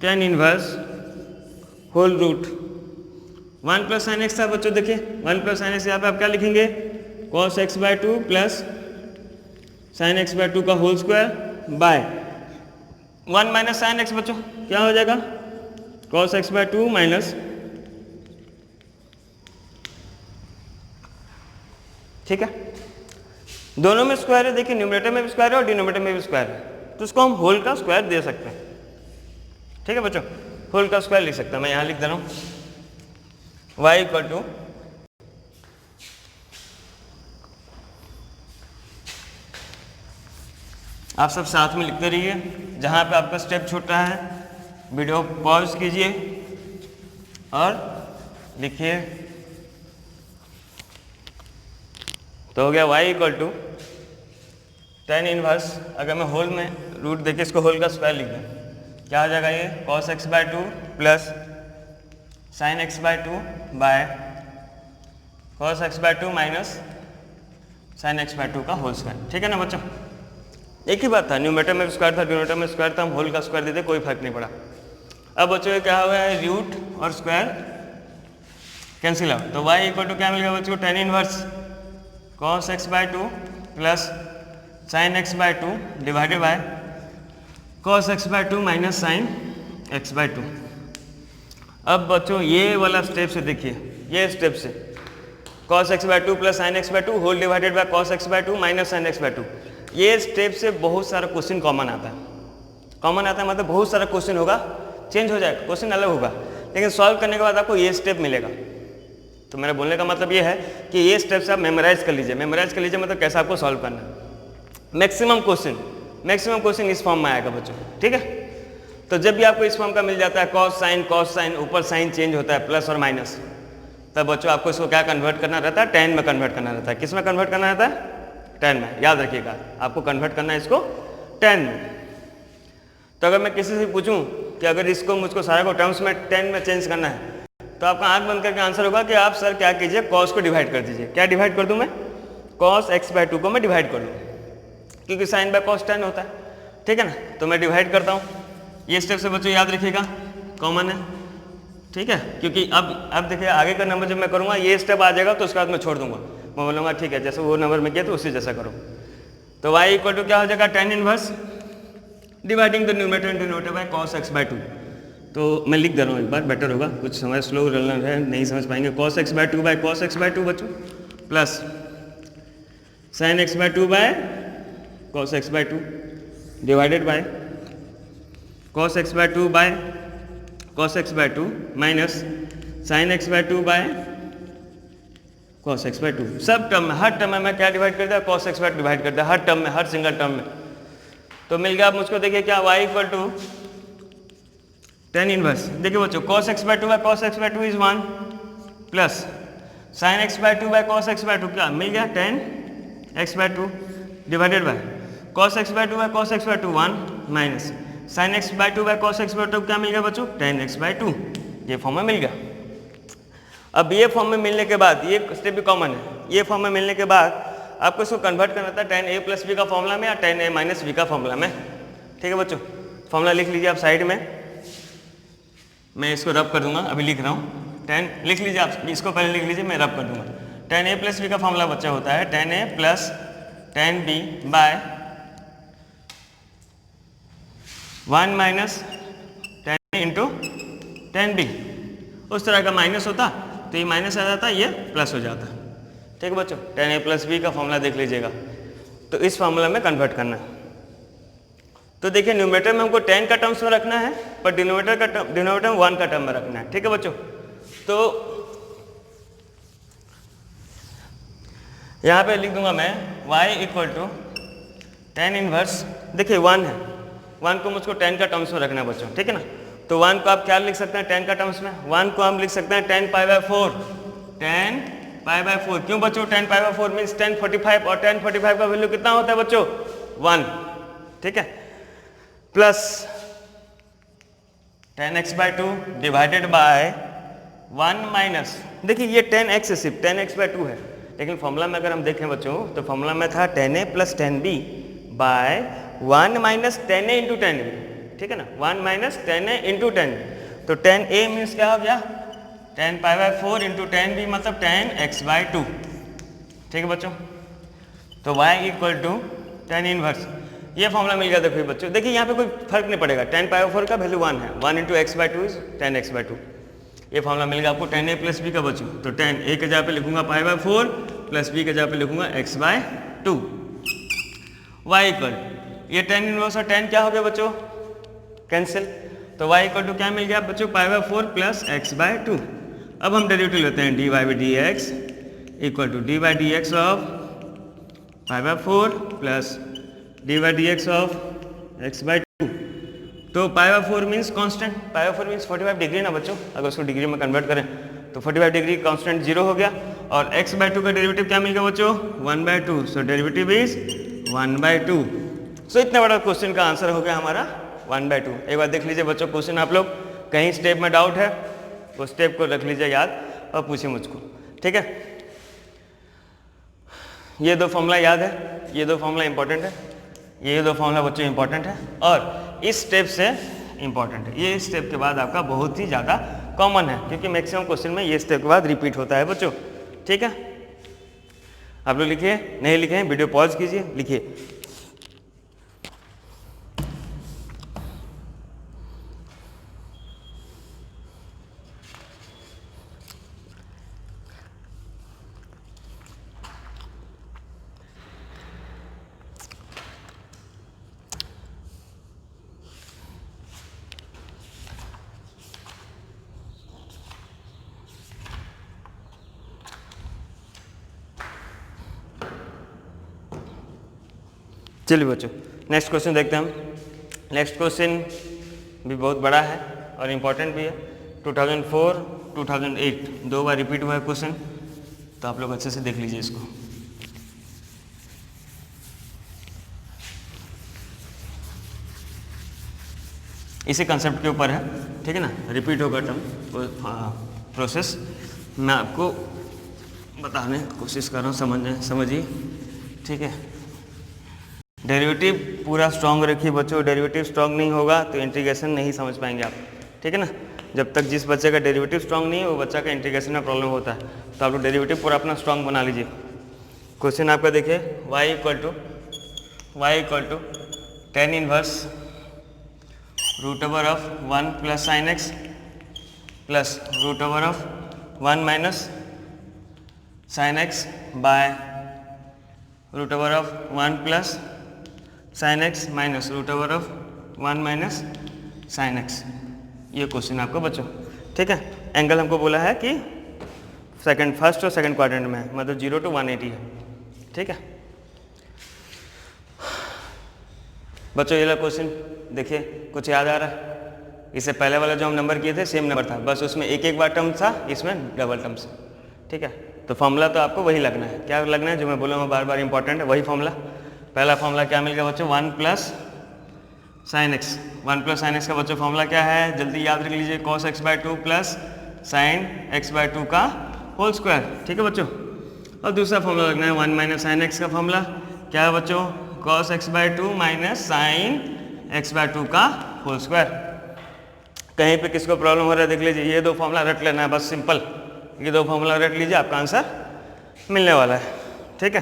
tan inverse whole root 1 plus sine x था बच्चों। देखिए 1 प्लस साइन एक्स, यहाँ पे आप क्या लिखेंगे, cos x by two plus sine x by two का whole square by 1 minus sine x बच्चों, क्या हो जाएगा, cos x by two minus, ठीक है, दोनों में स्क्वायर है, देखिए न्यूमरेटर में भी स्क्वायर है और डिनोमिनेटर में भी स्क्वायर है, तो इसको हम होल का स्क्वायर दे सकते हैं। ठीक है बच्चों, होल का स्क्वायर लिख सकते हैं, मैं यहाँ लिख दे रहा हूँ y इक्वल टू आप सब साथ में लिखते रहिए, जहाँ पे आपका स्टेप छूट रहा है वीडियो पॉज कीजिए और लिखिए। तो हो गया y equal to tan inverse, अगर मैं होल में रूट देके इसको होल का स्क्वायर लिख दूँ, क्या हो जाएगा, ये cos x by two plus sine x by to bye cos x by two minus sine x by two का होल स्क्वायर। ठीक है ना बच्चों, एक ही बात था, न्यूमरेटर में स्क्वायर था डिनोमिनेटर में स्क्वायर था, हम होल का स्क्वायर देते, कोई फर्क नहीं पड़ा। अब बच्चों ये क्या हुआ है, रूट और स्क्वायर कैंसिल आउट, तो y इक्वल टू क्या मिल गया बच्चों, tan inverse cos x by two plus sine x by two divided by cos x by two minus sine x by to. अब बच्चों ये वाला स्टेप से देखिए, ये स्टेप से cos x by two plus sine x by two whole divided by cos x by two minus sine x by two, ये step से बहुत सारा क्वेश्चन कॉमन आता है। कॉमन आता है मतलब बहुत सारा क्वेश्चन होगा, चेंज हो जाएगा, क्वेश्चन अलग होगा, लेकिन सॉल्व करने के बाद आपको ये स्टेप मिलेगा। तो मेरा बोलने का मतलब ये है कि ये स्टेप्स आप मेमोराइज कर लीजिए। मेमोराइज कर लीजिए मतलब कैसे आपको सॉल्व करना है। मैक्सिमम क्वेश्चन इस फॉर्म में आएगा बच्चों। ठीक है, तो जब भी आपको इस फॉर्म का मिल जाता है कॉस साइन, ऊपर साइन चेंज होता है प्लस और माइनस, तब बच्चों आपको इसको क्या कन्वर्ट करना रहता है, टेन में कन्वर्ट करना रहता है। किस में कन्वर्ट करना रहता है, टेन में। याद रखिएगा, आपको कन्वर्ट करना है इसको टेन में। तो अगर मैं किसी से पूछूं कि अगर इसको मुझको सारे को टर्म्स में टेन में चेंज करना है, तो आपका आंख बंद करके आंसर होगा कि आप सर क्या कीजिए, कॉस को डिवाइड कर दीजिए। क्या डिवाइड कर दूं मैं, कॉस एक्स बाय 2 को मैं डिवाइड कर लूँ, क्योंकि साइन बाय कॉस tan होता है, ठीक है ना। तो मैं डिवाइड करता हूँ, ये स्टेप से बच्चों याद रखिएगा, कॉमन है, ठीक है। क्योंकि अब देखिए आगे का नंबर जब मैं करूँगा ये स्टेप आ जाएगा तो उसके बाद मैं छोड़ दूंगा, मैं बोलूँगा ठीक है जैसे वो नंबर में किया तो उसी जैसा करो। तो y इक्वल टू क्या हो जाएगा, tan inverse dividing the numerator and denominator by cos x by 2। तो मैं लिख दे रहा हूँ एक बार, बेटर होगा, कुछ समझ स्लो रनर है नहीं समझ पाएंगे। cos x by 2 by cos x by 2 बच्चों plus sin x by 2 by cos x by 2 divided by cos x by 2 by cos x by 2 minus sin x by 2 by cos x by 2। सब term में, हर term में मैं क्या divide कर दिया, cos x by divide कर दिया, हर term में, हर सिंगल टर्म में। तो मिल गया, आप मुझको देखिए क्या, y equal to tan inverse, देखिए बच्चों cos x by 2 by cos x by 2 is 1 plus sin x by 2 by cos x by 2 क्या मिल गया, tan x by 2 divided by cos x by 2 by cos x by 2 1 minus sin x by 2 by cos x by 2 क्या मिल गया बच्चों, tan x by 2। ये form में मिल गया। अब ये फॉर्म में मिलने के बाद, ये स्टेप भी कॉमन है, ये फॉर्म में मिलने के बाद आपको इसको कन्वर्ट करना था tan a प्लस b का फॉर्मूला में या tan a माइनस b का फॉर्मूला में, ठीक है बच्चों। फॉर्मूला लिख लीजिए आप साइड में, मैं इसको रब कर दूंगा, अभी लिख रहा हूँ। tan लिख लीजिए आप, इसको पहले लिख लीजिए, मैं रब कर दूंगा। tan a प्लस b का फॉर्मूला बच्चा होता है tan a plus tan b by 1 minus tan a into tan b। उस तरह का माइनस होता तो ये माइनस आ जाता, ये प्लस हो जाता, ठीक है बच्चों। tan a प्लस b का फॉर्मूला देख लीजिएगा, तो इस फॉर्मूला में कन्वर्ट करना है। तो देखिए न्यूमरेटर में हमको tan का टर्म्स में रखना है, पर डिनोमिनेटर में 1 का टर्म में रखना है, ठीक है बच्चों। तो यहाँ पे लिख दूंगा मैं y equal to tan inverse, देखिए 1 है, 1 को मुझको tan का टर्म्स में रखना है बच्चों, ठीक है ना। तो 1 को आप क्या लिख सकते हैं tan का टर्म्स में, 1 को हम लिख सकते हैं tan pi by 4, tan pi by 4। क्यों बच्चों, tan pi by 4 means tan 45, और tan 45 का वैल्यू कितना होता है बच्चों, 1, ठीक है। Plus tan x by 2 divided by 1 minus, देखिए ये tan x है, सिर्फ tan x बाय 2 है, लेकिन फॉर्मूला में अगर हम देखें बच्चों तो फॉर्मूला में था tan a plus tan b by 1 minus tan a into tan b, ठीक है ना, 1 minus tan a into tan b। तो tan a मीन्स क्या हो गया, tan pi by 4 into tan b मतलब tan x बाय 2, ठीक है बच्चों। तो y equal to tan inverse, ये फॉर्मूला मिल गया। देखिए बच्चों, देखिए यहाँ पे कोई फर्क नहीं पड़ेगा, tan पाई बाय 4 का वैल्यू 1 है, 1 into x by 2 is tan x by 2। ये फॉर्मूला मिल गया आपको tan a प्लस b का बच्चों। तो tan a के जगह पे लिखूंगा पाई बाय 4 प्लस b के जगह पे लिखूंगा x बाय 2। y इक्वल, ये tan इनवर्स और tan क्या हो गया बच्चों, कैंसिल। तो y इक्वल टू क्या मिल गया बच्चों, pi by 4 plus x by 2। अब हम डेरिवेटिव लेते हैं, dy by d x equal to d by d x of pi by 4 plus d by d x of x by 2। तो pi by 4 means constant, pi by 4 means 45 degree ना बच्चों, अगर उसको degree में convert करें तो 45 degree constant 0 हो गया, और x बाय 2 का डेरिवेटिव क्या मिल गया बच्चों, 1 by 2। So derivative is 1 by 2। So इतना बड़ा क्वेश्चन का आंसर हो गया हमारा 1 बाय 2। एक बार देख लीजिए बच्चों क्वेश्चन, आप लोग कहीं स्टेप में डाउट है वो स्टेप को रख लीजिए याद और पूछिए मुझको, ठीक है। ये दो फॉर्मूला याद है, ये दो फॉर्मूला इंपॉर्टेंट है, ये दो फॉर्मूला बच्चों इंपॉर्टेंट है, और इस स्टेप से इंपॉर्टेंट है। ये स्टेप के बाद आपका बहुत ही ज़्यादा कॉमन है, क्योंकि मैक्सिमम क्वेश्चन में ये स्टेप के बाद रिपीट होता है बच्चों, ठीक है। आप लोग लिखिए, नहीं लिखे हैं वीडियो पॉज कीजिए, लिखिए। चलिए बच्चों नेक्स्ट क्वेश्चन देखते हैं हम। नेक्स्ट क्वेश्चन भी बहुत बड़ा है और इम्पोर्टेंट भी है। 2004 2008 दो बार रिपीट हुआ है क्वेश्चन, तो आप लोग अच्छे से देख लीजिए इसको। इसी कंसेप्ट के ऊपर है, ठीक है ना, रिपीट होगा टर्म प्रोसेस। मैं आपको बताने की कोशिश कर रहा हूँ, समझिए, ठीक है। डेरिवेटिव पूरा स्ट्रॉन्ग रखिए बच्चों, डेरिवेटिव स्ट्रॉन्ग नहीं होगा तो इंटीग्रेशन नहीं समझ पाएंगे आप, ठीक है ना। जब तक जिस बच्चे का डेरिवेटिव स्ट्रॉन्ग नहीं है वो बच्चा का इंटीग्रेशन में प्रॉब्लम होता है, तो आप लोग डेरिवेटिव पूरा अपना स्ट्रॉन्ग बना लीजिए। क्वेश्चन आपका देखिए, y equal to tan inverse root over of 1 plus sine x plus root over of 1 minus sine x by root over of 1 plus sine x minus root over of 1 minus sine x. ये question आपको बच्चों, ठीक है। Angle हमको बोला है कि first और सेकंड क्वाड्रेंट में है, मतलब 0 to 180 है, ठीक है बच्चों। ये वाला क्वेश्चन देखिए, कुछ याद आ रहा है? इससे पहले वाला जो हम नंबर किए थे सेम नंबर था, बस उसमें एक बार टर्म था, इसमें डबल टर्म्स, ठीक है। तो फॉर्मूला तो आपको वही लगना है। क्या लगना है? जो मैं बोला हूँ बार बार इंपॉर्टेंट है, वही फॉर्मूला। पहला फॉर्मूला क्या मिल गया बच्चों? 1 plus sine x. 1 plus sine x का बच्चों फॉर्मूला क्या है? जल्दी याद रख लीजिए, cos x/2 plus sine x/2 का होल स्क्वायर, ठीक है बच्चों। और दूसरा फॉर्मूला लगना है 1 माइनस साइन एक्स का फॉर्मूला क्या है बच्चों? cos x/2 minus sine x/2 का होल स्क्वायर। कहीं पे किसको प्रॉब्लम हो रहा है देख लीजिए, ये दो फॉर्मूला रट लेना है बस, सिंपल। ये दो फॉर्मूला रट लीजिए, आपका आंसर मिलने वाला है, ठीक है।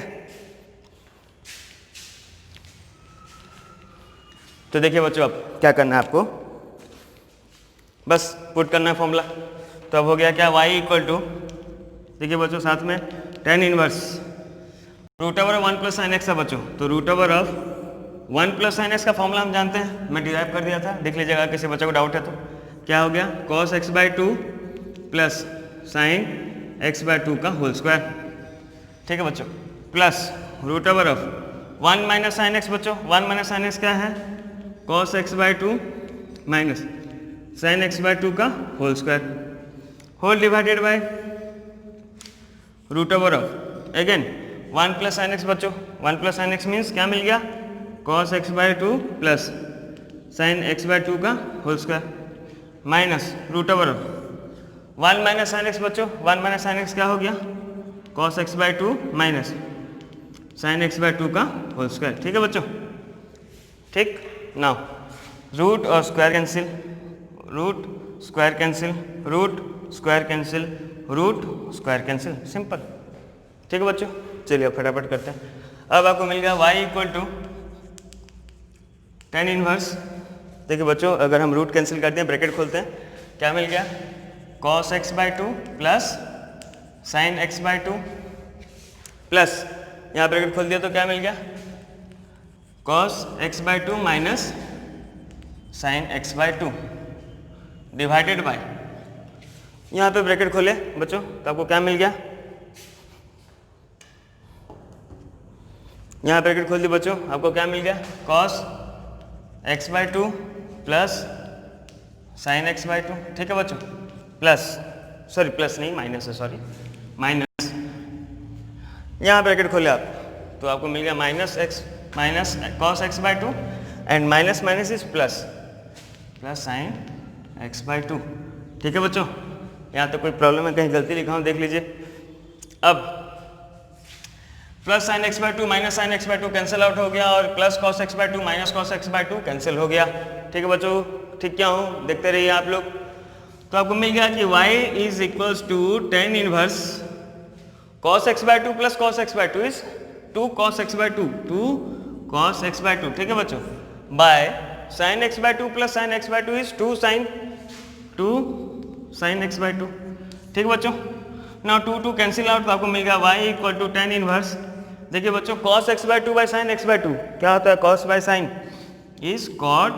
तो देखिए बच्चों, अब क्या करना है आपको, बस पुट करना है फॉर्मूला। तो अब हो गया क्या? y इक्वल टू, देखिए बच्चों साथ में tan inverse root over 1 plus sine x है बच्चों। तो root over of 1 plus sine x का फॉर्मूला हम जानते हैं, मैं डिराइव कर दिया था, देख लीजिएगा किसी बच्चे को डाउट है तो। क्या हो गया? cos x/2 plus sine x/2 का होल स्क्वायर, ठीक है बच्चों, plus root over of 1 minus sine x बच्चों। 1 माइनस साइन एक्स क्या है? cos x/2 minus sine x/2 का whole square, whole divided by root over of again 1 plus sine x बच्चों। 1 plus sine x means क्या मिल गया? cos x/2 plus sine x/2 का whole square minus root over of 1 minus sine x बच्चों। 1 minus sine x क्या हो गया? cos x/2 minus sine x/2 का होल स्क्वायर, ठीक है बच्चों, ठीक। नाउ रूट और square cancel, root square cancel, root square cancel, root square cancel, simple, ठीक है बच्चों। चलिए अब फटाफट करते हैं। अब आपको मिल गया y equal to tan inverse. देखिए बच्चों, अगर हम रूट कैंसिल करते हैं, ब्रैकेट खोलते हैं, क्या मिल गया? cos x/2 plus sine x/2 plus, यहाँ ब्रैकेट खोल दिया तो क्या मिल गया? cos x/2 minus sine x/2 divided by, यहाँ पे ब्रैकेट खोले बच्चों तो आपको क्या मिल गया? यहाँ ब्रैकेट खोल दी बच्चों, आपको क्या मिल गया? cos x/2 plus sine x/2, ठीक है बच्चों, प्लस, सॉरी प्लस नहीं माइनस है, सॉरी माइनस, यहाँ ब्रैकेट खोले आप तो आपको मिल गया minus x minus cos x/2 and minus minus is plus, plus sine x/2, ठीक है बच्चों। यहाँ तो कोई प्रॉब्लम है, कहीं गलती लिखा हूँ देख लीजिए। अब plus sine x/2 minus sine x/2 cancel out हो गया और plus cos x/2 minus cos x/2 cancel हो गया, ठीक है बच्चों। ठीक क्या हूँ, देखते रहिए आप लोग। तो आपको मिल गया कि y is equals to tan inverse cos x/2 plus cos x/2 is 2 cos x/2, 2 cos x/2, ठीक है बच्चों, by sin x/2 plus sin x/2 is 2 sin x/2, ठीक है बच्चों। नाउ 2 कैंसिल आउट तो आपको मिल गया y equal to tan inverse. देखिए बच्चों, cos x/2 bye sin x/2 क्या होता है? cos by sin is cot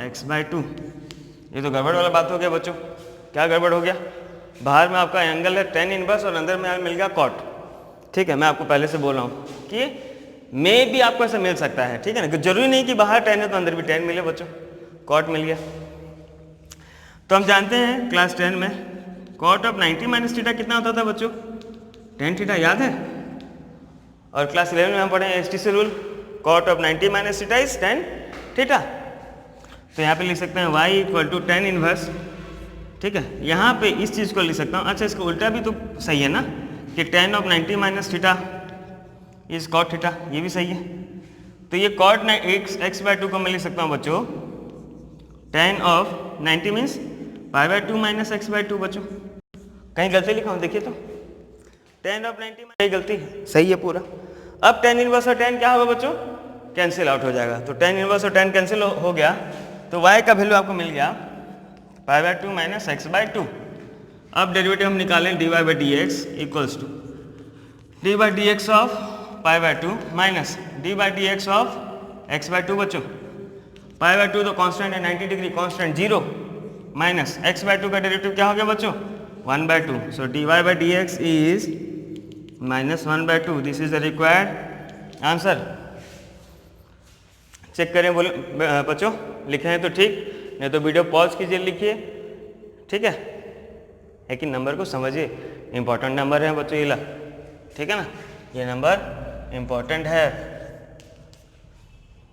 x/2। ये तो गड़बड़ वाला बात हो गया बच्चों। क्या गड़बड़ हो गया? बाहर में आपका एंगल है tan इनवर्स और अंदर में मिल गया cot, ठीक है। मैं आपको पहले से बोल रहा हूँ कि मे भी आपको ऐसा मिल सकता है, ठीक है ना, जरूरी नहीं कि बाहर tan है तो अंदर भी tan मिले बच्चों, cot मिल गया। तो हम जानते हैं क्लास 10 में cot ऑफ 90 माइनस थीटा कितना होता था बच्चों? tan थीटा, याद है? और क्लास 11 में हम पढ़े STC rule, cot of 90 minus theta is tan theta. तो यहाँ पे लिख सकते हैं y equal to tan inverse, ठीक है। यहाँ पे इस चीज़ को लिख सकता हूँ। अच्छा, इसका उल्टा भी तो सही है ना, कि tan of 90 minus theta is cot theta, ये भी सही है। तो ये कॉट एक्स बाय 2 को मैं लिख सकता हूँ बच्चों tan of 90 means pi by 2 minus x by 2 बच्चों। कहीं गलती लिखा हूँ देखिए तो tan ऑफ 90 में गलती है, सही है पूरा। अब tan इनवर्स और tan क्या होगा बच्चों, कैंसिल आउट हो जाएगा। तो tan इनवर्स और tan कैंसिल हो गया तो y का वैल्यू आपको मिल गया pi by 2 minus x by 2। अब डेरिवेटिव हम निकालें d y by d x equals to d by d x of pi by 2 minus d by d x of x by 2 बच्चों। पाई बाय 2 तो constant है 90 degree constant 0 minus x by 2 का derivative क्या हो गया बच्चों 1 by 2। So d y by d x is minus 1 by 2। This is the required answer. Check करें बोले बच्चों, लिखे हैं तो ठीक, नहीं तो वीडियो पॉज कीजिए लिखिए, ठीक है। लेकिन नंबर को समझिए, इंपॉर्टेंट नंबर है बच्चों ये ला, ठीक है ना, ये नंबर इंपॉर्टेंट है,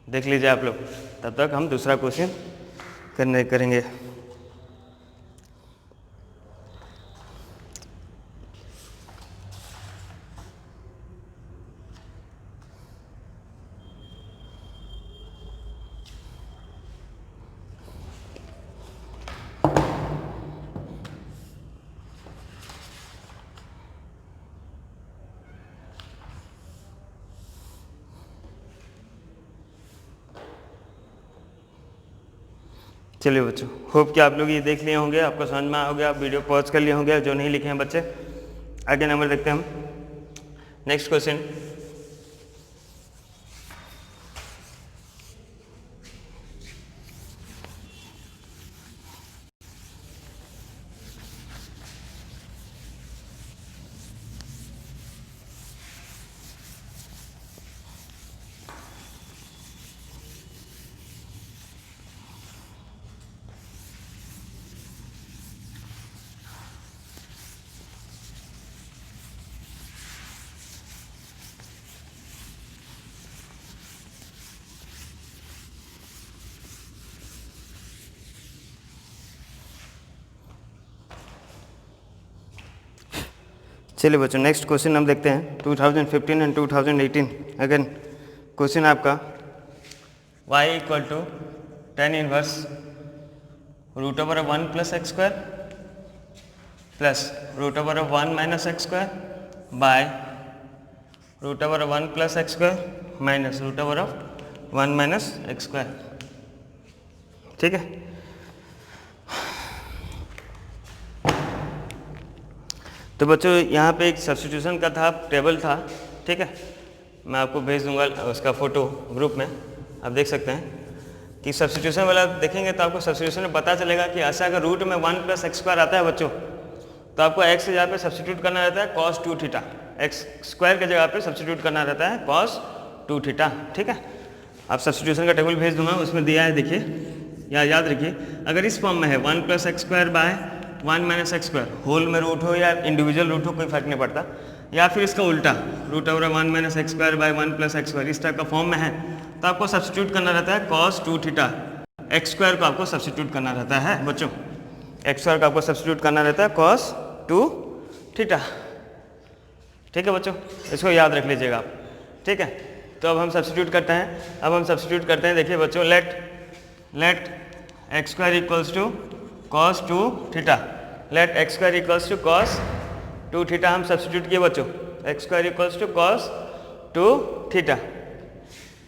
देख लीजिए आप लोग। तब तक हम दूसरा क्वेश्चन करेंगे। चलिए बच्चों, होप कि आप लोग ये देख लिए होंगे, आपको समझ में आ गया, आप वीडियो पॉज कर लिए होंगे। जो नहीं लिखे हैं बच्चे, आगे नंबर देखते हैं हम। नेक्स्ट क्वेश्चन, चलिए बच्चों नेक्स्ट क्वेश्चन हम देखते हैं 2015 एंड 2018। अगेन क्वेश्चन आपका y equal to tan inverse root over of 1 plus x square plus root over of 1 minus x square by root over of 1 plus x square minus root over of 1 minus x square, ठीक है। तो बच्चों यहाँ पे एक substitution का था, table था, ठीक है। मैं आपको भेज दूंगा उसका फ़ोटो ग्रुप में, आप देख सकते हैं कि सब्स्टिट्यूशन वाला देखेंगे तो आपको सब्स्टिट्यूशन में पता चलेगा कि ऐसा अगर रूट में 1 प्लस एक्स स्क्वायर आता है बच्चों, तो आपको एक्स की जगह पे सब्स्टिट्यूट करना रहता है cos 2 थीटा, एक्स स्क्वायर की जगह पे सब्स्टिट्यूट करना रहता है cos 2 थीटा, ठीक है। आप सब्स्टिट्यूशन का टेबल भेज दूंगा, उसमें दिया है, देखिए या याद रखिए। अगर इस फॉर्म में है 1 plus x square by 1 minus x square, whole में रूट हो या इंडिविजुअल रूट हो कोई फर्क नहीं पड़ता, या फिर इसका उल्टा root over 1 minus x square by 1 plus x square, इस टाइप का फॉर्म में है, तो आपको सब्स्टिट्यूट करना रहता है cos 2 थीटा। एक्स स्क्वायर को आपको सब्स्टिट्यूट करना रहता है बच्चों, एक्स स्क्वायर को आपको सब्स्टिट्यूट करना रहता है cos 2 थीटा, ठीक है बच्चों, इसको याद रख लीजिएगा आप, ठीक है। तो अब हम सब्स्टिट्यूट करते हैं, देखिए बच्चों, let x square equals to cos 2 theta, let x square equals to cos 2 theta हम सब्स्टिट्यूट किए बच्चों, x square equals to cos 2 theta.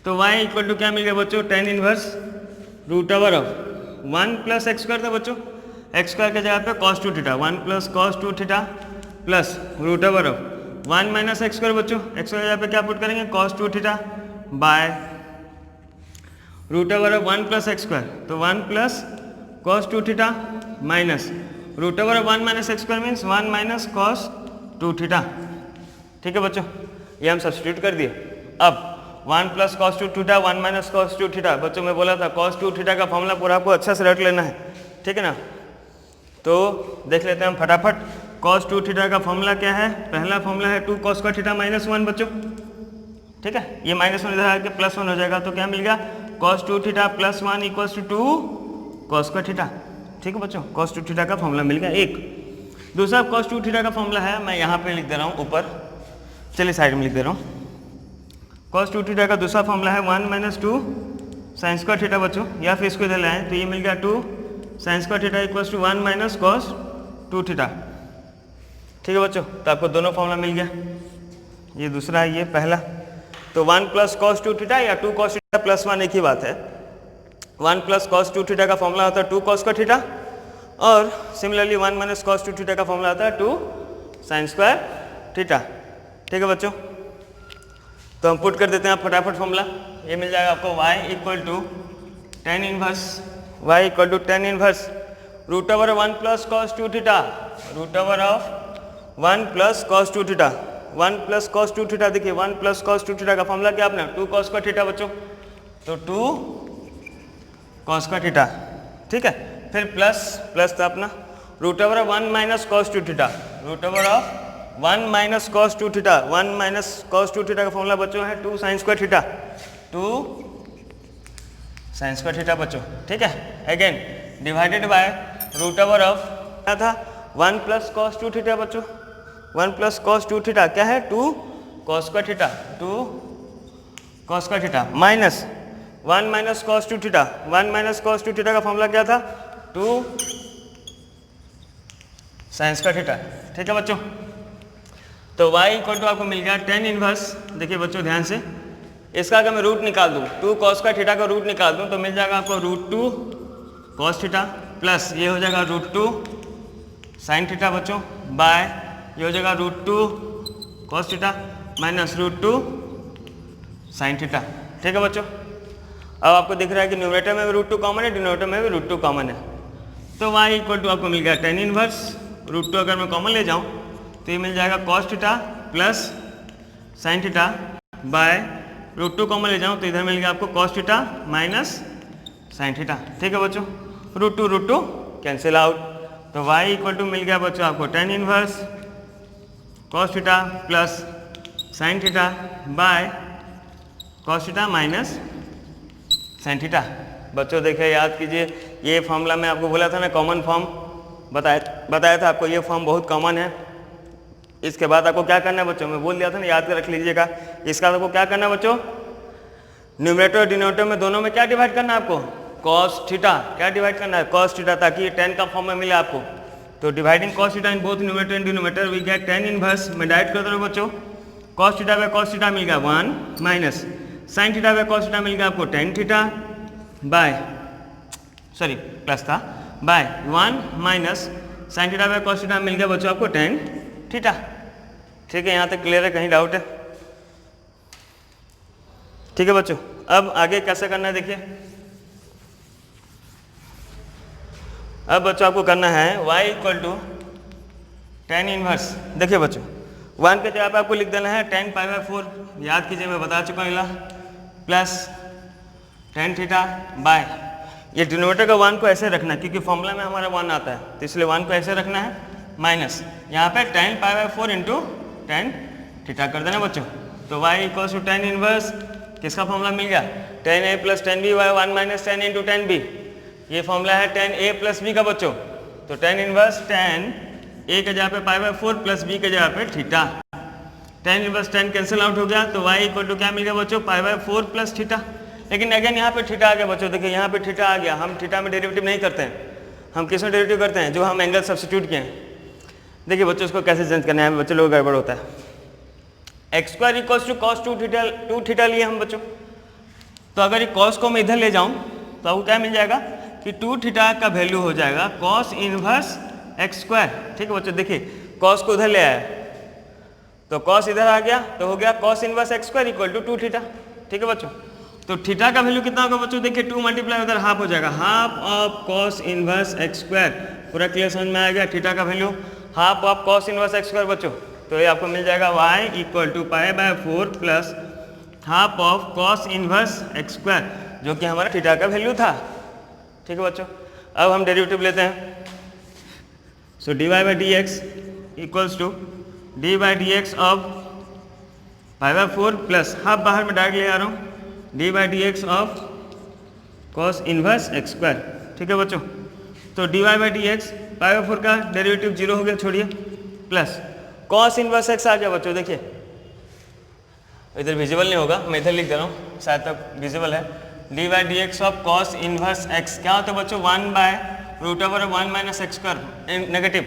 तो y इक्वल टू क्या मिल गया बच्चों, tan inverse root over of 1 plus x square था बच्चों, एक्स स्क्वायर की जगह पे cos 2 theta, 1 plus cos 2 theta plus root over of 1 minus x square बच्चों, एक्स स्क्वायर की जगह पे क्या पुट करेंगे cos 2 theta by root over of 1 plus x square, तो 1 plus cos 2 theta minus root over of 1 minus x square means 1 minus cos 2 theta, ठीक है बच्चों। ये हम सब्स्टिट्यूट कर दिए। अब 1 plus cos 2 theta 1 minus cos 2 theta, बच्चों मैं बोला था cos 2 थीटा का फॉर्मूला पूरा आपको अच्छा से रट लेना है, ठीक है ना। तो देख लेते हैं हम फटाफट, cos 2 थीटा का फॉर्मूला क्या है, पहला फॉर्मूला है 2 cos स्क्वायर थीटा माइनस 1 बच्चों, ठीक है। ये माइनस 1 इधर आके प्लस 1 हो जाएगा, तो क्या मिल गया cos 2 theta plus 1 equals to 2 cos square theta, ठीक है बच्चों। cos 2 थीटा का फॉर्मूला मिल गया एक। दूसरा cos 2 थीटा का फॉर्मूला है, मैं यहाँ पे लिख दे रहा हूँ ऊपर, चलिए साइड में लिख दे रहा हूँ। cos 2 थीटा का दूसरा फॉर्मूला है 1 माइनस 2 साइन स्क्वायर थीटा बच्चों, या फिर इसको इधर लाएँ तो ये मिल गया 2 sine square theta equals to 1 minus cos 2 theta. ठीक है बच्चों, तो आपको दोनों फॉर्मूला मिल गया, ये दूसरा है, ये पहला। तो 1 प्लस cos 2 थीटा या 2 cos थीटा प्लस 1 एक ही बात है। 1 प्लस cos 2 थीटा का फॉर्मूला होता है 2 cos का थीटा, और सिमिलरली 1 माइनस cos 2 थीटा का फॉर्मूला आता है 2 साइन स्क्वायर थीटा। ठीक है बच्चों, तो हम पुट कर देते हैं आप फटाफट फॉर्मूला। ये मिल जाएगा आपको y equal to tan inverse root over 1 plus cos 2 theta, root over of 1 plus cos 2 theta. 1 plus cos 2 theta, देखिए 1 प्लस cos 2 थीटा का फॉर्मूला क्या अपना 2 cos का थीटा बच्चों, तो 2 cos का थीटा। ठीक है, फिर प्लस था अपना root over 1 minus cos 2 theta, root over of 1 minus cos 2 theta. 1 minus cos 2 theta का फॉर्मूला बच्चों है 2 sine square theta, 2 sine square theta बच्चों। ठीक है, again divided by root over of क्या था 1 प्लस cos 2 थीटा बच्चों, 1 प्लस cos 2 थीटा क्या है 2 cos square theta, 2 cos square theta minus 1 minus cos 2 theta. 1 minus cos 2 theta का formula क्या था 2 साइन स्क्वायर थीटा। ठीक है बच्चों, तो y इक्वल टू आपको मिल गया tan इनवर्स। देखिए बच्चों ध्यान से, इसका अगर मैं रूट निकाल दूँ 2 cos स्क्वायर थीटा का रूट निकाल दूँ तो मिल जाएगा आपको रूट 2 cos थीटा प्लस ये हो जाएगा रूट 2 साइन थीटा बच्चों, बाय ये हो जाएगा root 2 cos theta minus root 2 sine theta. ठीक है बच्चों, अब आपको दिख रहा है कि न्यूमरेटर में भी रूट 2 कॉमन है, डिनोमिनेटर में भी रूट 2 कॉमन है। तो y इक्वल टू आपको मिल गया tan इनवर्स रूट 2 अगर मैं कॉमन ले जाऊँ तो ये मिल जाएगा cos theta plus sine theta by root 2 common ले जाऊँ तो इधर मिल गया आपको cos theta minus sine theta. ठीक है बच्चों, रूट टू कैंसिल आउट, तो y इक्वल टू मिल गया बच्चों आपको tan inverse cos theta plus sine theta by cos theta minus sine theta. बच्चों देखिए याद कीजिए, ये फॉर्मूला मैं आपको बोला था ना कॉमन फॉर्म बताया था आपको, ये फॉर्म बहुत कॉमन है। इसके बाद आपको क्या करना है बच्चों, मैं बोल दिया था ना, याद कर रख लीजिएगा। इसका आपको क्या करना है बच्चों, न्यूमरेटर और डिनोमिनेटर में दोनों में क्या डिवाइड करना है आपको cos थीटा, क्या डिवाइड करना है cos थीटा, ताकि ये tan का फॉर्म में मिले आपको। तो dividing cos theta in both numerator and denominator we get tan inverse. मैं डायरेक्ट कर दूँ बच्चों, cos theta by cos theta मिल गया 1 minus sine theta by cos theta मिल गया आपको tan theta by sorry plus था by 1 minus sine theta by cos theta मिल गया बच्चों आपको tan थीटा। ठीक है, यहाँ तक क्लियर है, कहीं डाउट है? ठीक है बच्चों, अब आगे कैसे करना है देखिए। अब बच्चों आपको करना है y equal to tan inverse. देखिए बच्चों 1 के जगह पे आपको लिख देना है tan पाई बाय 4, याद कीजिए मैं बता चुका हूँ, प्लस tan थीटा बाय ये डिनोमिनेटर का 1 को ऐसे रखना है क्योंकि फॉर्मूला में हमारा 1 आता है, तो इसलिए 1 को ऐसे रखना है माइनस यहाँ पे tan pi by 4 into tan theta कर देना बच्चों। तो y equal to tan inverse किसका फॉर्मूला मिल गया tan a plus tan b by 1 minus tan into tan b। ये फॉर्मूला है tan a प्लस b का बच्चों, तो tan इनवर्स tan a के जगह पे पाई बाय 4 प्लस b के जगह पे theta. tan inverse tan cancel out हो गया, तो y इक्वल टू क्या मिल गया बच्चों पाई बाय 4 प्लस थीटा। लेकिन अगेन यहाँ पे थीटा आ गया बच्चों, देखिए यहाँ पे थीटा आ गया। हम थीटा में डेरिवेटिव नहीं करते हैं, हम किस में डेरिवेटिव करते हैं, जो हम एंगल सब्स्टिट्यूट किए हैं। देखिए बच्चों इसको कैसे चेंज करना है, बच्चों लोग गड़बड़ होता है। X square equals to cos 2 theta लिए हम बच्चों, तो अगर ये cos को मैं इधर ले जाऊँ तो आपको क्या मिल जाएगा कि 2 थीटा का वैल्यू हो जाएगा cos इनवर्स एक्स स्क्वायर। ठीक है बच्चों, देखिए cos को उधर ले आया तो cos इधर आ गया, तो हो गया cos inverse x square equal to 2 theta. ठीक है बच्चों, तो थीटा का वैल्यू कितना होगा बच्चों, देखिए 2 मल्टीप्लाई उधर हाफ हो जाएगा, half of cos inverse x square. पूरा क्लियर समझ में आ गया, थीटा का value half of cos inverse x square बच्चों। तो ये आपको मिल जाएगा y equal to pi by 4 plus half of cos inverse x square, जो कि हमारा थीटा का वैल्यू था। ठीक है बच्चों, अब हम डेरिवेटिव लेते हैं। So d y by d x equals to d by d x of pi by 4 plus half बाहर में डायरेक्ट ले आ रहा हूँ d by d x of cos inverse x square. ठीक है बच्चों, तो d y by d x पाई/4 का डेरिवेटिव 0 हो गया, छोड़िए, प्लस कॉस इनवर्स एक्स आ गया बच्चों। देखिए इधर विजिबल नहीं होगा, मैं इधर लिख दे रहा हूँ, शायद तक विजिबल है। D by d x of cos inverse x क्या होता है बच्चों, 1/√1 minus x square, negative,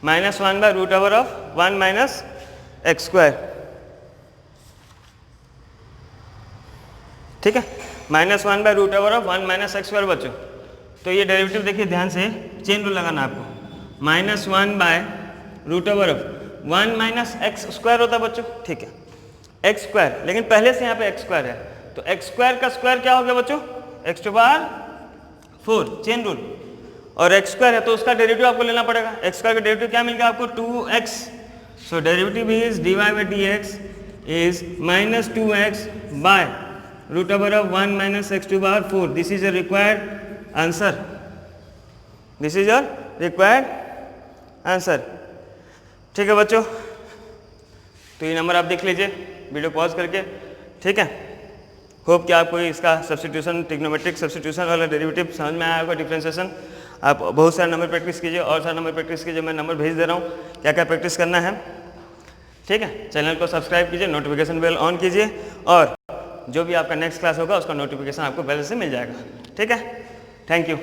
-1/√1 minus x square, ठीक है, -1/√1 माइनस एक्स स्क्वायर बच्चों। तो ये डेरिवेटिव देखिए ध्यान से, चेन रूल लगाना आपको, -1/√1 माइनस एक्स स्क्वायर होता है बच्चों, ठीक है, एक्स स्क्वायर, लेकिन पहले से यहाँ पे एक्स स्क्वायर है, तो एक्स स्क्वायर का स्क्वायर क्या हो गया बच्चों, x⁴, चेन रूल, और एक्स स्क्वायर है तो उसका डेरिवेटिव आपको लेना पड़ेगा। एक्स स्क्वायर का डेरिवेटिव क्या मिल गया आपको, 2x, so derivative is dy by d x is -2x/√1 minus x⁴। This is your required answer, this is your required answer, ठीक है बच्चों। तो ये नंबर आप देख लीजिए वीडियो पॉज करके, ठीक है। होप कि आपको इसका सब्स्टिट्यूशन, ट्रिग्नोमेट्रिक सब्स्टिट्यूशन वाला डेरिवेटिव समझ में आया होगा, डिफरेंशिएशन। आप बहुत सारे नंबर प्रैक्टिस कीजिए, और सारे नंबर प्रैक्टिस कीजिए, मैं नंबर भेज दे रहा हूँ, क्या क्या प्रैक्टिस करना है, ठीक है। चैनल को सब्सक्राइब कीजिए, नोटिफिकेशन बेल ऑन कीजिए, और जो भी आपका नेक्स्ट क्लास होगा उसका नोटिफिकेशन आपको पहले से मिल जाएगा, ठीक है। Thank you.